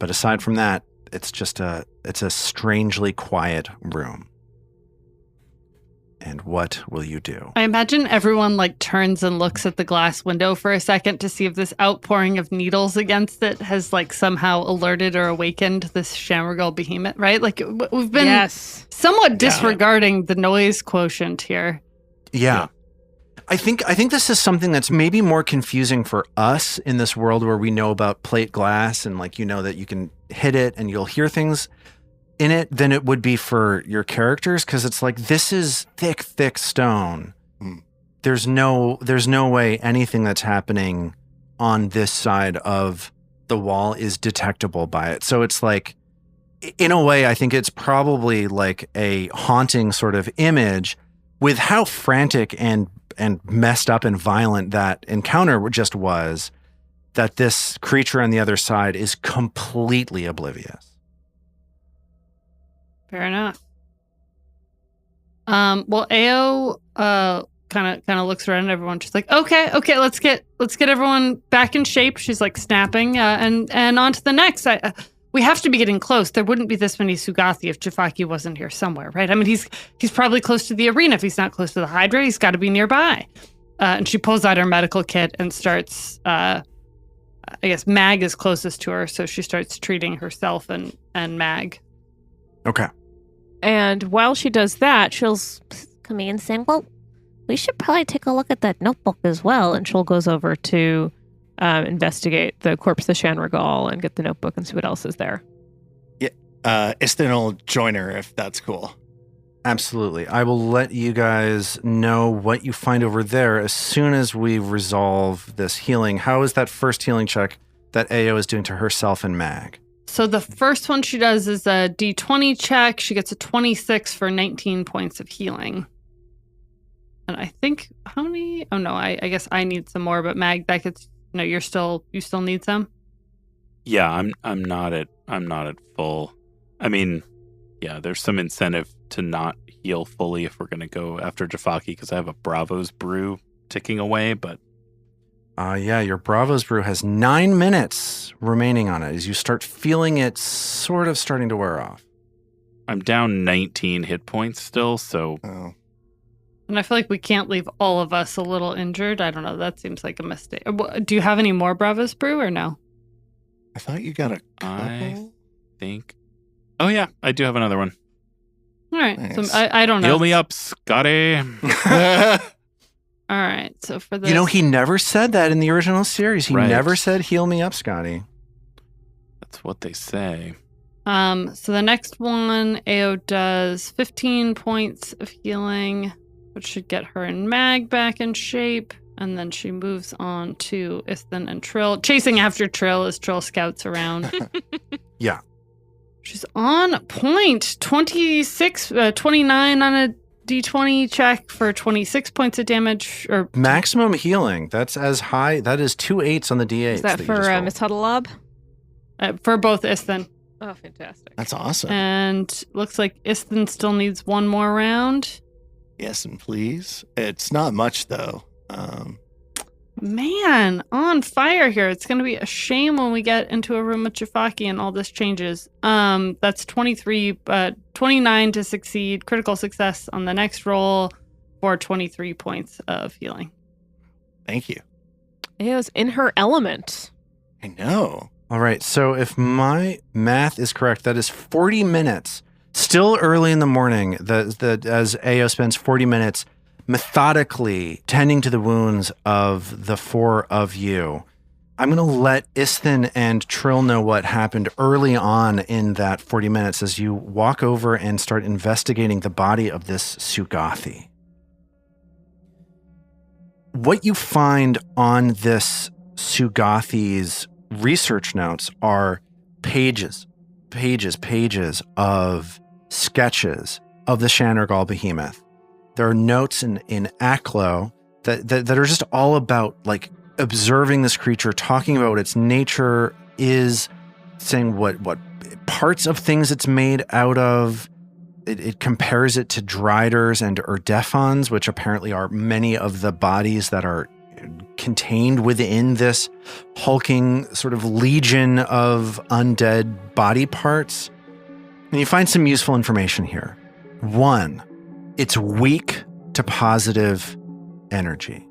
But aside from that, it's a strangely quiet room. And what will you do? I imagine everyone like turns and looks at the glass window for a second to see if this outpouring of needles against it has like somehow alerted or awakened this Shamrigal behemoth, right? Like we've been somewhat disregarding the noise quotient here. Yeah. I think this is something that's maybe more confusing for us in this world where we know about plate glass and like, you know, that you can hit it and you'll hear things in it than it would be for your characters. Cause it's like, this is thick stone. Mm. There's no way anything that's happening on this side of the wall is detectable by it. So it's like, in a way, I think it's probably like a haunting sort of image with how frantic and messed up and violent that encounter just was, that this creature on the other side is completely oblivious. Fair enough. Well, Ao kind of looks around at everyone. She's like, okay, let's get everyone back in shape. She's like snapping, and on to the next. We have to be getting close. There wouldn't be this many Seugathis if Jafaki wasn't here somewhere, right? I mean, he's probably close to the arena. If he's not close to the Hydra, he's got to be nearby. And she pulls out her medical kit and starts. I guess Mag is closest to her, so she starts treating herself and Mag. Okay. And while she does that, she'll Come in and say, well, we should probably take a look at that notebook as well. and she'll goes over to investigate the corpse of Shanrigal and get the notebook and see what else is there. Istin will join her if that's cool. Absolutely. I will let you guys know what you find over there as soon as we resolve this healing. How is that first healing check that Ao is doing to herself and Mag? So the first one she does is a D20 check. She gets a 26 for 19 points of healing. And I think, how many? Oh no, I guess I need some more, but Mag, that gets, no, you still need some? Yeah, I'm not at full. I mean, yeah, there's some incentive to not heal fully if we're going to go after Jafaki because I have a Bravo's Brew ticking away, but yeah, your Bravo's Brew has 9 minutes remaining on it as you start feeling it sort of starting to wear off. I'm down 19 hit points still, so Oh. And I feel like we can't leave all of us a little injured. I don't know. That seems like a mistake. Do you have any more Bravos Brew or no? I thought you got a I couple. think. Oh yeah, I do have another one. All right. Nice. So I don't know. Heal me up, Scotty. All right. So for this. You know, he never said that in the original series. He Right. never said, heal me up, Scotty. That's what they say. So the next one, Ao does 15 points of healing, which should get her and Mag back in shape. And then she moves on to Isthan and Trill, chasing after Trill as Trill scouts around. Yeah. She's on point. 29 on a D20 check for 26 points of damage. Or Maximum healing. That's as high. That is 2 8s on the D8s. Is that you for just rolled. Miss Huddlelob? for both Isthan. Oh, fantastic. That's awesome. And looks like Isthan still needs one more round. Yes, and please. It's not much though. Man, on fire here. It's going to be a shame when we get into a room with Jafaki and all this changes. That's 29 to succeed. Critical success on the next roll for 23 points of healing. Thank you. Ao's in her element. I know. All right. So if my math is correct, that is 40 minutes. Still early in the morning, as Ao spends 40 minutes methodically tending to the wounds of the four of you. I'm going to let Isthan and Trill know what happened early on in that 40 minutes as you walk over and start investigating the body of this Seugathi. What you find on this Seugathi's research notes are pages of sketches of the Shanargal behemoth. There are notes in Aklo that are just all about like observing this creature, talking about what its nature is, saying what parts of things it's made out of. It compares it to Driders and Urdefons, which apparently are many of the bodies that are contained within this hulking sort of legion of undead body parts. And you find some useful information here. One, it's weak to positive energy.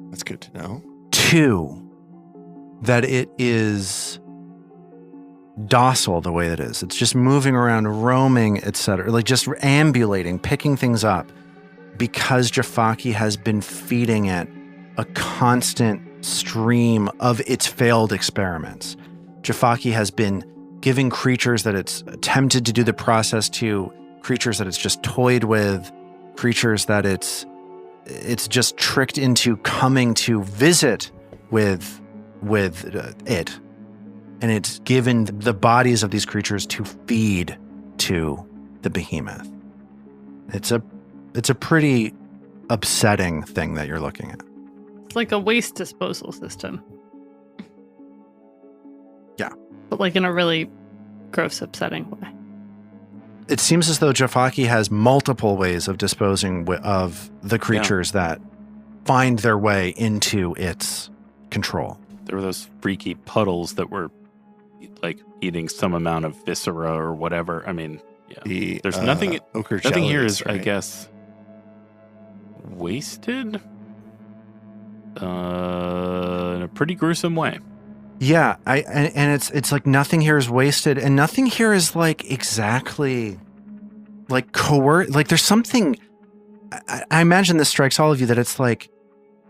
That's good to know. Two, that it is docile the way that it is. It's just moving around, roaming, etc., like just ambulating, picking things up, because Jafaki has been feeding it a constant stream of its failed experiments. Jafaki has been giving creatures that it's attempted to do the process to, creatures that it's just toyed with, creatures that it's just tricked into coming to visit with it. And it's given the bodies of these creatures to feed to the behemoth. It's a pretty upsetting thing that you're looking at. It's like a waste disposal system. Yeah. But like in a really gross, upsetting way. It seems as though Jafaki has multiple ways of disposing of the creatures that find their way into its control. There were those freaky puddles that were like eating some amount of viscera or whatever. I mean, yeah. There's nothing. Ochre Nothing here jellies, is, right? I guess, wasted. In a pretty gruesome way. Yeah, and it's like nothing here is wasted, and nothing here is like exactly like like there's something. I imagine this strikes all of you that it's like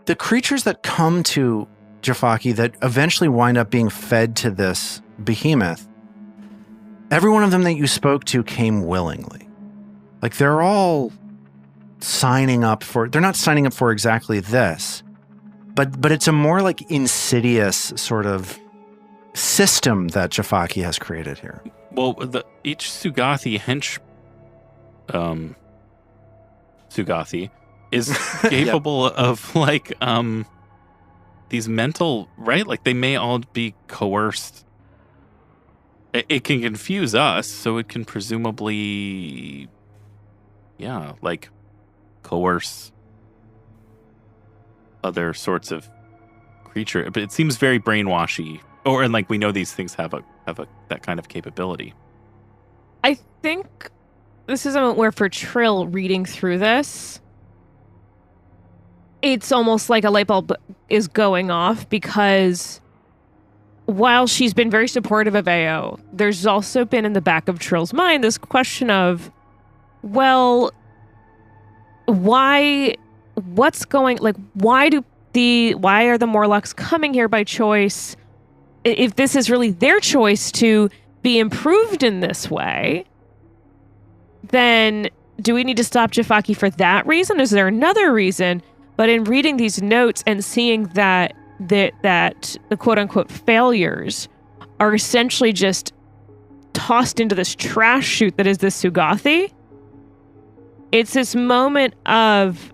the creatures that come to Jafaki that eventually wind up being fed to this behemoth. Every one of them that you spoke to came willingly. Like they're all signing up for, they're not signing up for exactly this, but it's a more like insidious sort of system that Jafaki has created here. Well, each Seugathi Seugathi is capable of like these mental, right? Like they may all be coerced. It can confuse us, so it can presumably, like coerce other sorts of creature. But it seems very brainwashy. And like we know these things have that kind of capability. I think this is a moment where for Trill reading through this, it's almost like a light bulb is going off, because while she's been very supportive of AO, there's also been in the back of Trill's mind this question of, well, why are the Morlocks coming here by choice? If this is really their choice to be improved in this way, then do we need to stop Jafaki for that reason? Is there another reason? But in reading these notes and seeing that the quote-unquote failures are essentially just tossed into this trash chute that is this Seugathi, it's this moment of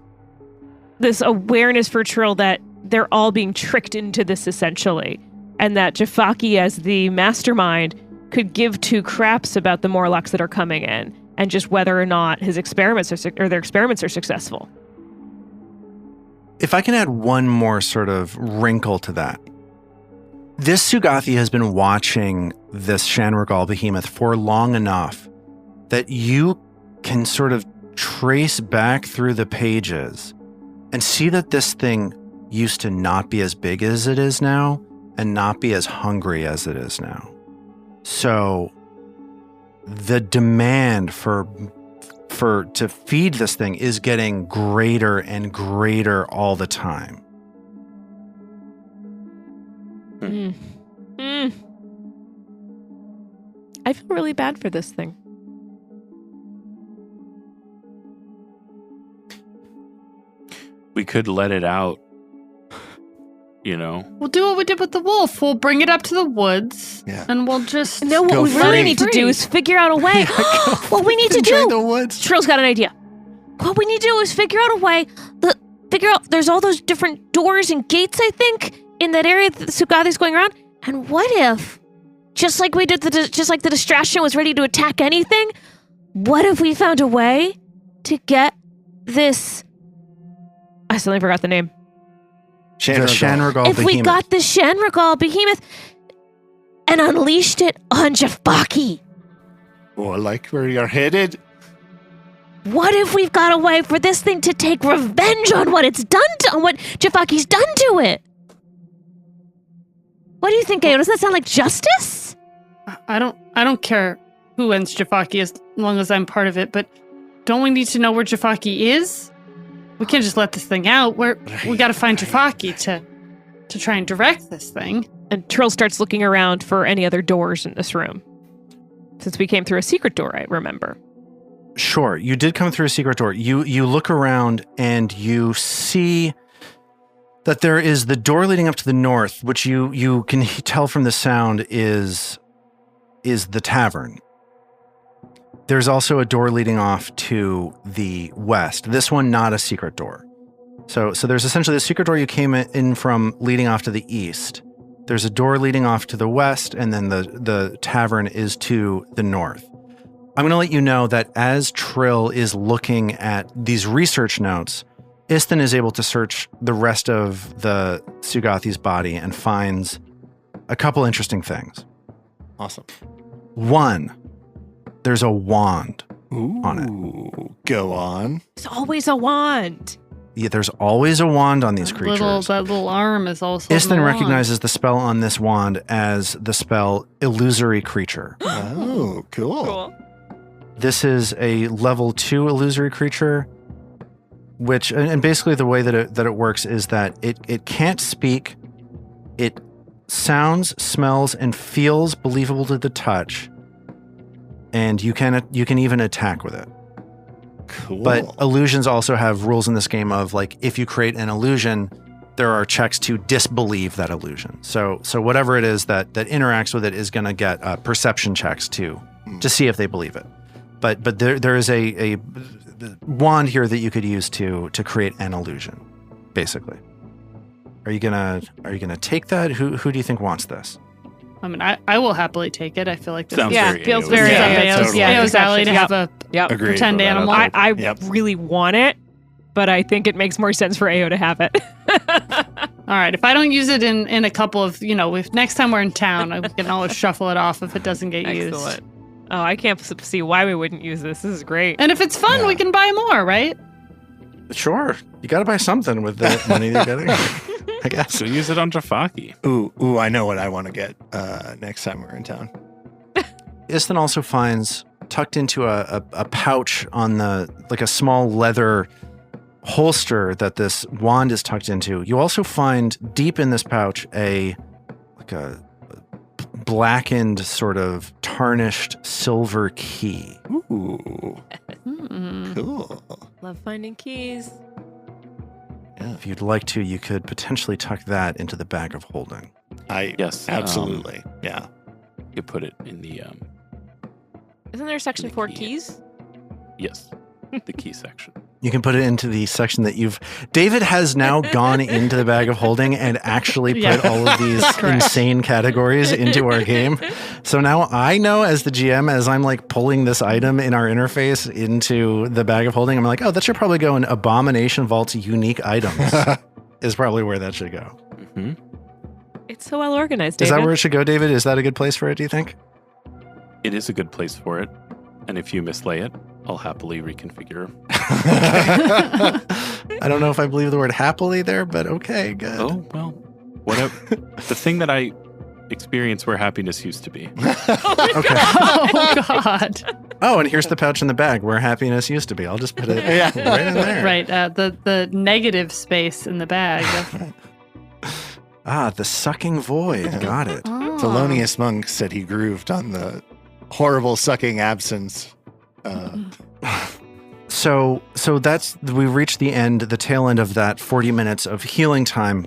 this awareness for Trill that they're all being tricked into this essentially, and that Jafaki as the mastermind could give two craps about the Morlocks that are coming in and just whether or not his experiments their experiments are successful. If I can add one more sort of wrinkle to that. This Seugathi has been watching this Shanrigal behemoth for long enough that you can sort of trace back through the pages and see that this thing used to not be as big as it is now and not be as hungry as it is now. So the demand to feed this thing is getting greater and greater all the time. I feel really bad for this thing. We could let it out, We'll do what we did with the wolf. We'll bring it up to the woods, and we'll just... No, what we really need to do is figure out a way. What we need to do... the woods. Trill's got an idea. What we need to do is figure out a way. There's all those different doors and gates, I think, in that area that the Seugathi's going around. And what if, just like we did, just like the distraction was ready to attack anything, what if we found a way to get this... I suddenly forgot the name. The Shanrigal If we got the Shanrigal behemoth and unleashed it on Jafaki, Oh, I like where you're headed. what if we've got a way for this thing to take revenge on what it's done to, on what Jafaki's done to it? What do you think, Ayo? Does that sound like justice? I don't care who ends Jafaki as long as I'm part of it, but don't we need to know where Jafaki is? We can't just let this thing out. We got to find Jafaki to try and direct this thing. And Trill starts looking around for any other doors in this room. Since we came through a secret door, I remember. Sure, you did come through a secret door. You look around and you see that there is the door leading up to the north, which you can tell from the sound is the tavern. There's also a door leading off to the west. This one, not a secret door. So there's essentially the secret door you came in from leading off to the east. There's a door leading off to the west, and then the tavern is to the north. I'm going to let you know that as Trill is looking at these research notes, Istin is able to search the rest of the Seugathi's body and finds a couple interesting things. Awesome. One, there's a wand on it. Go on. There's always a wand. Yeah, there's always a wand on these creatures. That little arm is also Istin recognizes the spell on this wand as the spell Illusory Creature. Oh, cool. This is a level 2 illusory creature, which, and basically the way that it works is that it can't speak. It sounds, smells, and feels believable to the touch. And you can even attack with it. Cool. But illusions also have rules in this game of like, if you create an illusion, there are checks to disbelieve that illusion. So whatever it is that interacts with it is going to get perception checks to see if they believe it. But there is a wand here that you could use to create an illusion, basically. Are you gonna take that? Who do you think wants this? I mean, I will happily take it. I feel like this Sounds Yeah, very feels AO's. very Yeah, AO's. totally. Yeah, AO's alley to have a Yep. Agreed. pretend Throw that animal. out I Yep. really want it, but I think it makes more sense for AO to have it. All right. If I don't use it in a couple of, if next time we're in town, I can always shuffle it off if it doesn't get used. Excellent. Oh, I can't see why we wouldn't use this. This is great. And if it's fun, Yeah. we can buy more, right? Sure, you got to buy something with the money that you're getting, I guess. So use it on Jafaki. Ooh, I know what I want to get next time we're in town. Istin also finds tucked into a pouch on like a small leather holster that this wand is tucked into. You also find deep in this pouch a blackened, sort of tarnished silver key. Ooh, Mm. cool. Love finding keys. Yeah, If you'd like to, you could potentially tuck that into the bag of holding. Yes, absolutely. Yeah. You put it in the Isn't there a section The for key. keys? yes, the key section. You can put it into the section that David has now gone into the bag of holding and actually put Yeah. all of these Correct. insane categories into our game. So now I know as the GM, as I'm like pulling this item in our interface into the bag of holding, I'm like, oh, that should probably go in Abomination Vault's unique items is probably where that should go. Hmm. It's so well organized, Is David. that where it should go, David? Is that a good place for it, do you think? It is a good place for it, and if you mislay it, I'll happily reconfigure. I don't know if I believe the word happily there, but okay, good. Oh well, whatever. The thing that I experienced where happiness used to be. Okay. Oh, God. Oh, and here's the pouch in the bag where happiness used to be. I'll just put it Yeah. right in there. Right. The negative space in the bag. Ah, the sucking void. Got it. Oh. Thelonious Monk said he grooved on the horrible sucking absence. So we reached the end, the tail end of that 40 minutes of healing time.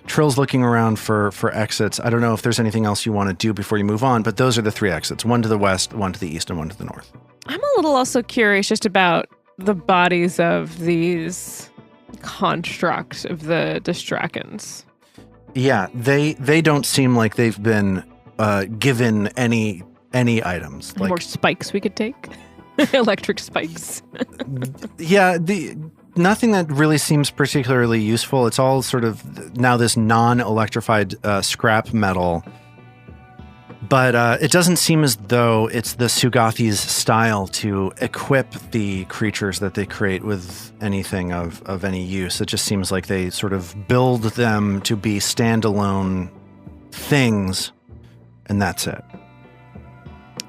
Trill's looking around for exits. I don't know if there's anything else you want to do before you move on, but those are the three exits. One to the west, one to the east, and one to the north. I'm a little also curious just about the bodies of these constructs of the Distrakans. Yeah, they don't seem like they've been given any items. Like, More spikes we could take. Electric spikes. yeah, nothing that really seems particularly useful. It's all sort of now this non-electrified scrap metal. But it doesn't seem as though it's the seugathis style to equip the creatures that they create with anything of any use. It just seems like they sort of build them to be standalone things, and that's it.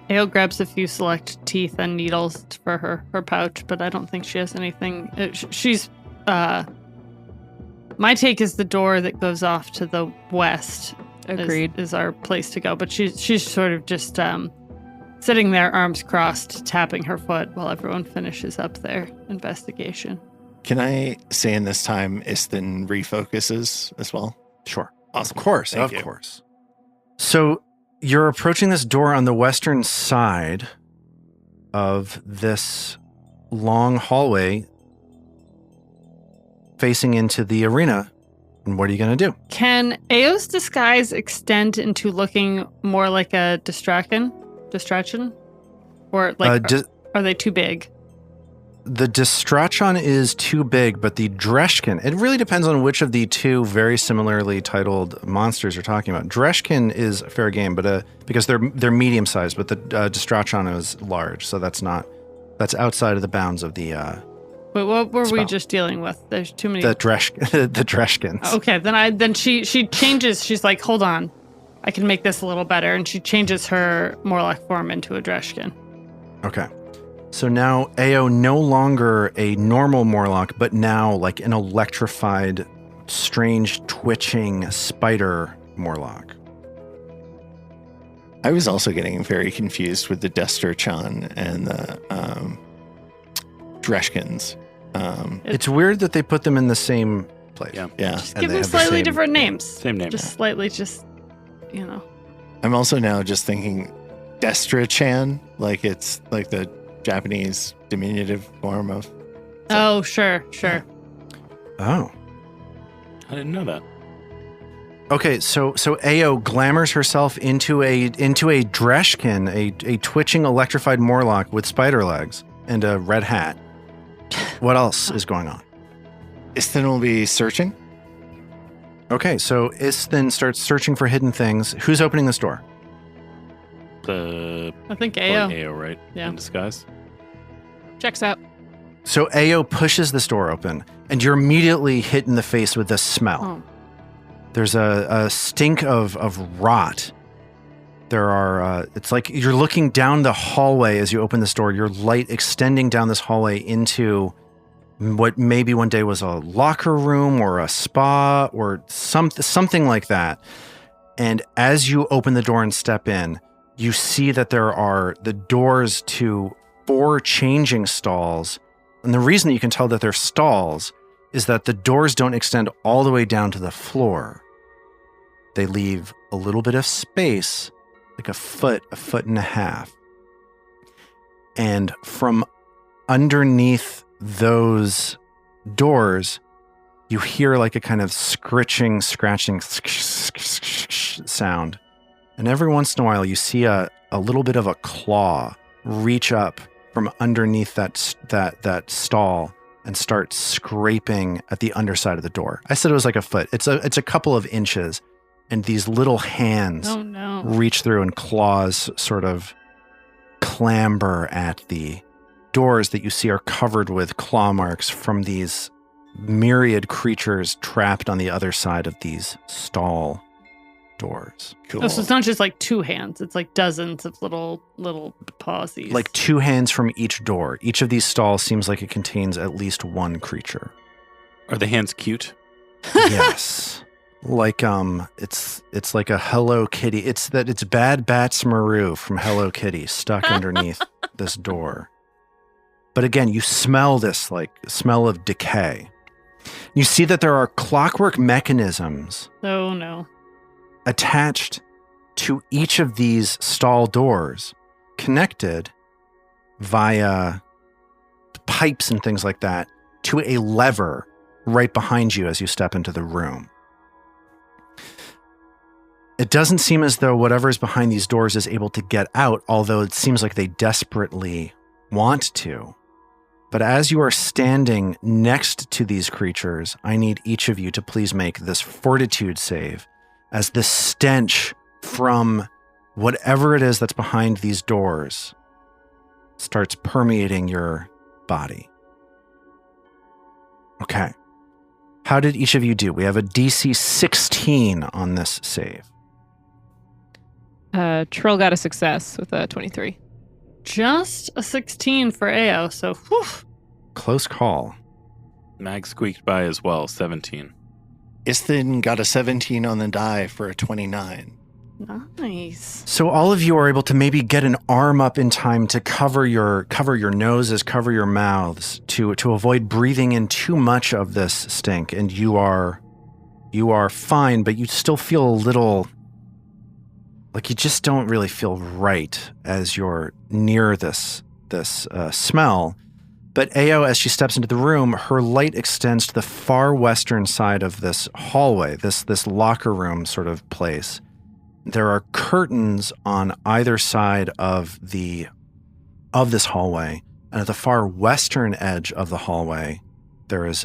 Ao grabs a few select teeth and needles for her pouch, but I don't think she has anything. She's my take is the door that goes off to the west. Agreed. Is our place to go, but she's sort of just sitting there, arms crossed, tapping her foot while everyone finishes up their investigation. Can I say in this time Istin refocuses as well? Sure. Awesome. Of course, Thank of you. course. So you're approaching this door on the western side of this long hallway facing into the arena. And what are you going to do? Can Ao's disguise extend into looking more like a distraction? Or like, are they too big? The Distrachon is too big, but the Dreshkin, it really depends on which of the two very similarly titled monsters you're talking about. Dreshkin is fair game, but because they're medium sized, but the Distrachon is large, so that's outside of the bounds of the Wait, what were we spell. just dealing with? There's too many. the Dreshkins. Okay, then she changes. She's like, hold on, I can make this a little better, and she changes her Morlock form into a Dreshkin. Okay. So now Ao no longer a normal Morlock, but now like an electrified, strange, twitching spider Morlock. I was also getting very confused with the Desterchan and the Dreshkins. It's weird that they put them in the same place. Yeah. Yeah. Just And give they them have the slightly same- different names. Same name. Just slightly, you know. I'm also now just thinking Destra-chan, like it's like the Japanese diminutive form of. Oh, sure. Oh. I didn't know that. Okay, so Ao glamours herself into a Dreshkin, a twitching electrified Morlock with spider legs and a red hat. What else is going on? Isthin will be searching. Okay, so Isthin starts searching for hidden things. Who's opening this door? The I think AO, AO. right? Yeah. In disguise. Checks out. So Ao pushes this door open, and you're immediately hit in the face with this smell. Oh. There's a stink of rot. There are, it's like you're looking down the hallway as you open this door, your light extending down this hallway into what maybe one day was a locker room or a spa or something like that. And as you open the door and step in, you see that there are the doors to 4 changing stalls. And the reason that you can tell that they're stalls is that the doors don't extend all the way down to the floor. They leave a little bit of space, like a foot and a half. And from underneath those doors, you hear like a kind of scratching sound. And every once in a while, you see a little bit of a claw reach up from underneath that stall and start scraping at the underside of the door. I said it was like a foot. It's a couple of inches, and these little hands Oh, no. reach through and claws sort of clamber at the doors that you see are covered with claw marks from these myriad creatures trapped on the other side of these stall doors. Cool. Oh, so it's not just like 2 hands. It's like dozens of little pawsies. Like 2 hands from each door. Each of these stalls seems like it contains at least 1 creature. Are the hands cute? Yes. Like it's like a Hello Kitty. It's Bad Bats Maru from Hello Kitty stuck underneath this door. But again, you smell this like smell of decay. You see that there are clockwork mechanisms Oh, no. attached to each of these stall doors, connected via pipes and things like that to a lever right behind you as you step into the room. It doesn't seem as though whatever is behind these doors is able to get out, although it seems like they desperately want to. But as you are standing next to these creatures, I need each of you to please make this fortitude save as the stench from whatever it is that's behind these doors starts permeating your body. Okay. How did each of you do? We have a DC 16 on this save. Trill got a success with a 23. Just a 16 for AO, so whew. Close call. Mag squeaked by as well, 17. Isthin got a 17 on the die for a 29. Nice. So all of you are able to maybe get an arm up in time to cover your noses, cover your mouths to avoid breathing in too much of this stink, and you are fine, but you still feel a little like you just don't really feel right as you're near this smell. But Ao, as she steps into the room, her light extends to the far western side of this hallway, this locker room sort of place. There are curtains on either side of this hallway, and at the far western edge of the hallway, there is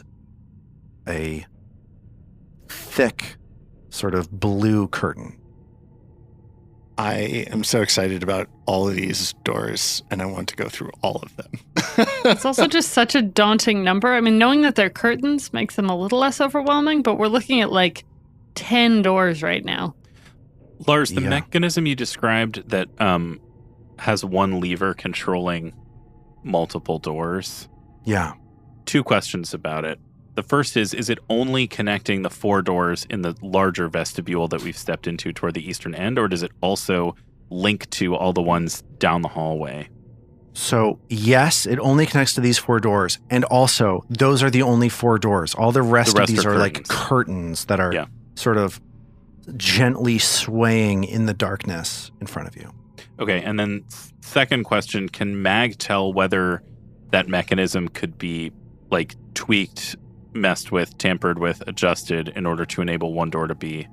a thick sort of blue curtain. I am so excited about all of these doors, and I want to go through all of them. It's also just such a daunting number. I mean, knowing that they're curtains makes them a little less overwhelming, but we're looking at like 10 doors right now. Lars, the Yeah. mechanism you described that has one lever controlling multiple doors. Yeah. 2 questions about it. The first is it only connecting the 4 doors in the larger vestibule that we've stepped into toward the eastern end, or does it also link to all the ones down the hallway? So, yes, it only connects to these 4 doors. And also, those are the only 4 doors. All the rest of these are like curtains that are sort of gently swaying in the darkness in front of you. Okay, and then second question, can Mag tell whether that mechanism could be like tweaked, messed with, tampered with, adjusted in order to enable one door to be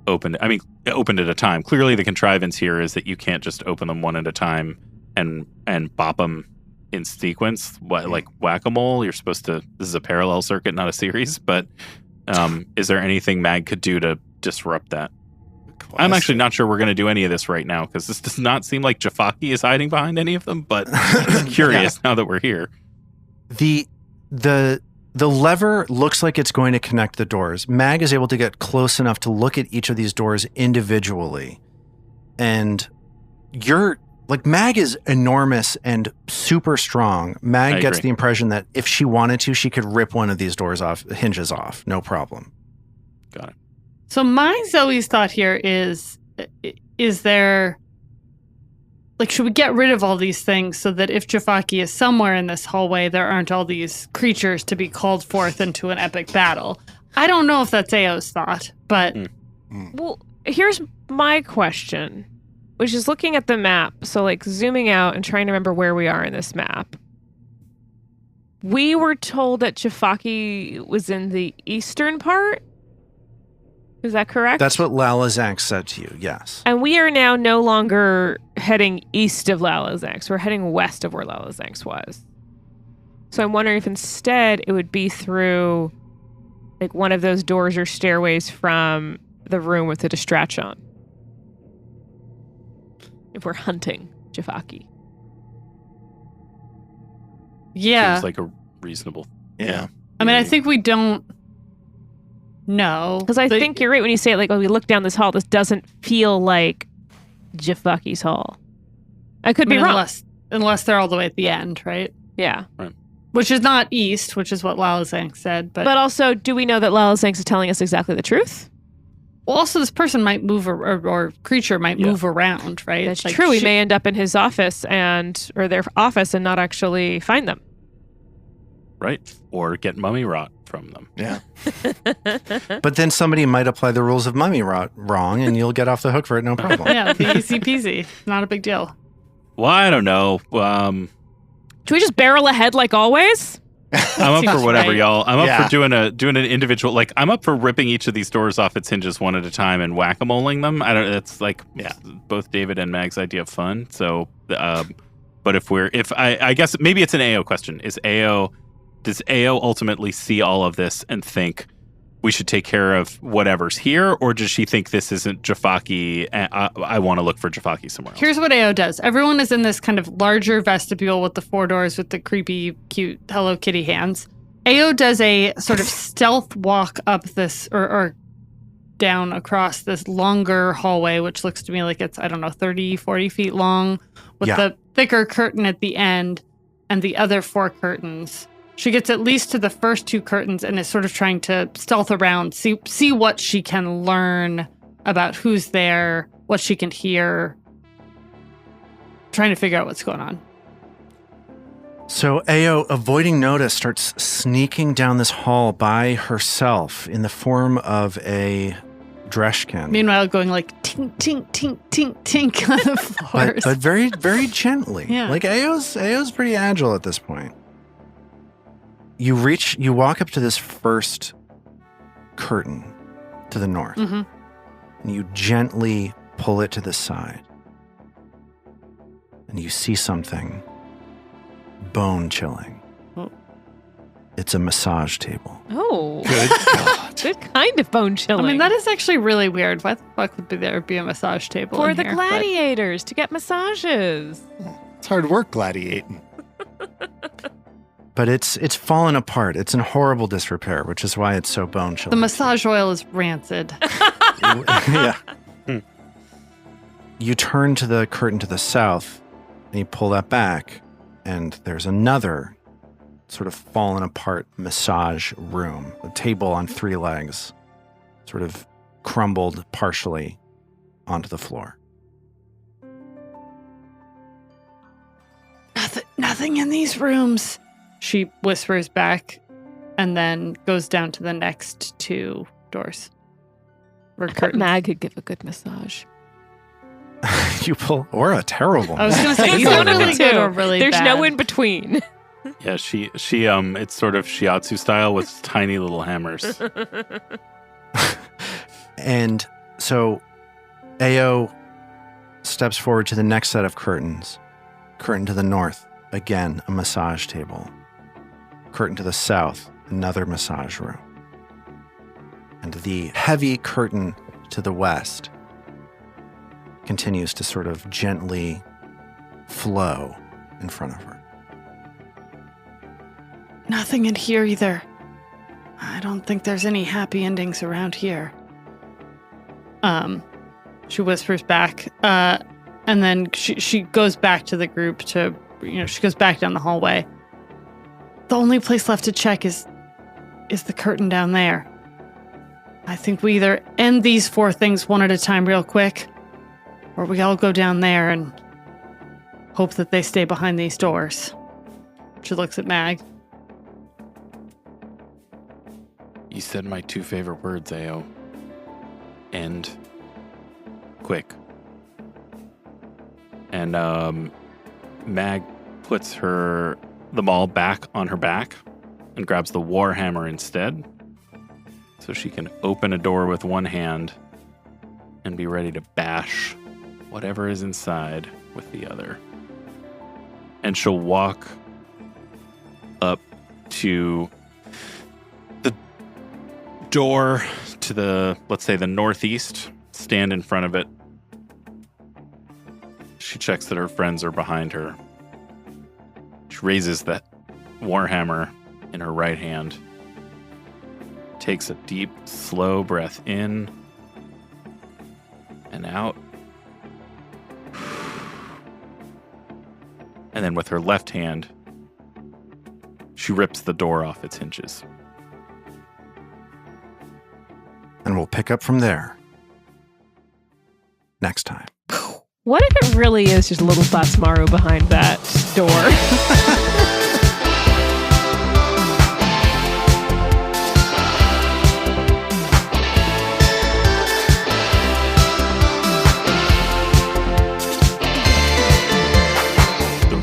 opened? I mean, opened at a time. Clearly the contrivance here is that you can't just open them one at a time and bop them in sequence, like whack-a-mole. You're supposed to, this is a parallel circuit, not a series, but is there anything Mag could do to disrupt that? I'm actually not sure we're going to do any of this right now because this does not seem like Jafaki is hiding behind any of them, but I'm curious now that we're here. The lever looks like it's going to connect the doors. Mag is able to get close enough to look at each of these doors individually. And Mag is enormous and super strong. Mag gets the impression that if she wanted to, she could rip one of these doors off, hinges off, no problem. Got it. So my Zoe's thought here is there, like, should we get rid of all these things so that if Jafaki is somewhere in this hallway, there aren't all these creatures to be called forth into an epic battle? I don't know if that's Ao's thought, but... Well, here's my question, which is looking at the map, so like zooming out and trying to remember where we are in this map. We were told that Jafaki was in the eastern part? Is that correct? That's what Lalazanx said to you, yes. And we are now no longer heading east of Lalazanx. We're heading west of where Lalazanx was. So I'm wondering if instead it would be through like one of those doors or stairways from the room with the distraction. If we're hunting Jafaki. Yeah. Seems like a reasonable... Yeah. I mean, I think we don't know. Because I think you're right when you say it, like, oh, we look down this hall, this doesn't feel like Jafaki's hall. I could be wrong. Unless they're all the way at the end, right? Yeah. Right. Which is not east, which is what Lalazanx said. But also, do we know that Lalazanx is telling us exactly the truth? Well, also, this person might move or creature might move around, right? That's true. We may end up in his office or their office and not actually find them. Right. Or get mummy rot from them. Yeah. But then somebody might apply the rules of mummy rot wrong and you'll get off the hook for it, no problem. Yeah, it'll be easy peasy. Not a big deal. Well, I don't know. Should we just barrel ahead like always? I'm up for whatever, right. y'all. I'm up for doing an individual. Like, I'm up for ripping each of these doors off its hinges one at a time and whack-a-moling them. I don't. It's like both David and Mag's idea of fun. So, but I guess maybe it's an AO question. Does AO ultimately see all of this and think we should take care of whatever's here, or does she think this isn't Jafaki? I want to look for Jafaki somewhere else? Here's what AO does. Everyone is in this kind of larger vestibule with the 4 doors with the creepy, cute Hello Kitty hands. AO does a sort of stealth walk up this or down across this longer hallway, which looks to me like it's, 30, 40 feet long, with the thicker curtain at the end and the other 4 curtains. She gets at least to the first 2 curtains and is sort of trying to stealth around, see what she can learn about who's there, what she can hear, trying to figure out what's going on. So Ao, avoiding notice, starts sneaking down this hall by herself in the form of a Dreshkin. Meanwhile, going like tink, tink, tink, tink, tink on the floors. But very, very gently. Yeah. Like Ao's pretty agile at this point. You walk up to this first curtain to the north, and you gently pull it to the side, and you see something bone-chilling. Oh. It's a massage table. Oh. Good God. Good kind of bone chilling. I mean, that is actually really weird. Why the fuck would there be a massage table for in the here? gladiators to get massages. It's hard work gladiating. But it's fallen apart. It's in horrible disrepair, which is why it's so bone-chilling. The massage oil is rancid. Yeah. You turn to the curtain to the south, and you pull that back, and there's another sort of fallen apart massage room. A table on 3 legs, sort of crumbled partially onto the floor. Nothing in these rooms, she whispers back and then goes down to the next 2 doors. I bet Mag could give a good massage. You pull or a terrible. I was going to say, It's either one of the really good two. or really There's bad. no in between. Yeah, she it's sort of shiatsu style with tiny little hammers. And so Ao steps forward to the next set of curtains. Curtain to the north, again, a massage table. Curtain to the south, another massage room. And the heavy curtain to the west continues to sort of gently flow in front of her. Nothing in here either. I don't think there's any happy endings around here. She whispers back, and then she goes back to the group to, she goes back down the hallway. The only place left to check is the curtain down there. I think we either end these 4 things one at a time real quick, or we all go down there and hope that they stay behind these doors. She looks at Mag. You said my 2 favorite words, Ao. End. Quick. And Mag puts them all back on her back and grabs the warhammer instead, so she can open a door with one hand and be ready to bash whatever is inside with the other. And she'll walk up to the door to the, let's say, the northeast, stand in front of it. She checks that her friends are behind her. She raises that warhammer in her right hand, takes a deep, slow breath in and out. And then with her left hand, she rips the door off its hinges. And we'll pick up from there next time. What if it really is just a little Batsmaru behind that door?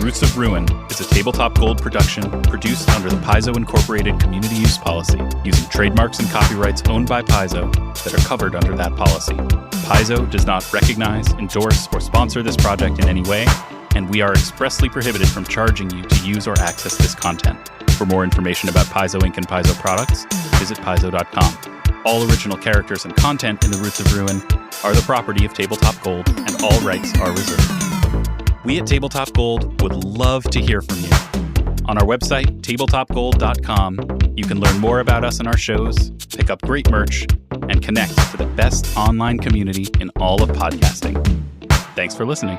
Roots of Ruin is a Tabletop Gold production produced under the Paizo Incorporated Community Use Policy, using trademarks and copyrights owned by Paizo that are covered under that policy. Paizo does not recognize, endorse, or sponsor this project in any way, and we are expressly prohibited from charging you to use or access this content. For more information about Paizo Inc. and Paizo products, visit paizo.com. All original characters and content in the Roots of Ruin are the property of Tabletop Gold, and all rights are reserved. We at Tabletop Gold would love to hear from you. On our website, tabletopgold.com, you can learn more about us and our shows, pick up great merch, and connect to the best online community in all of podcasting. Thanks for listening.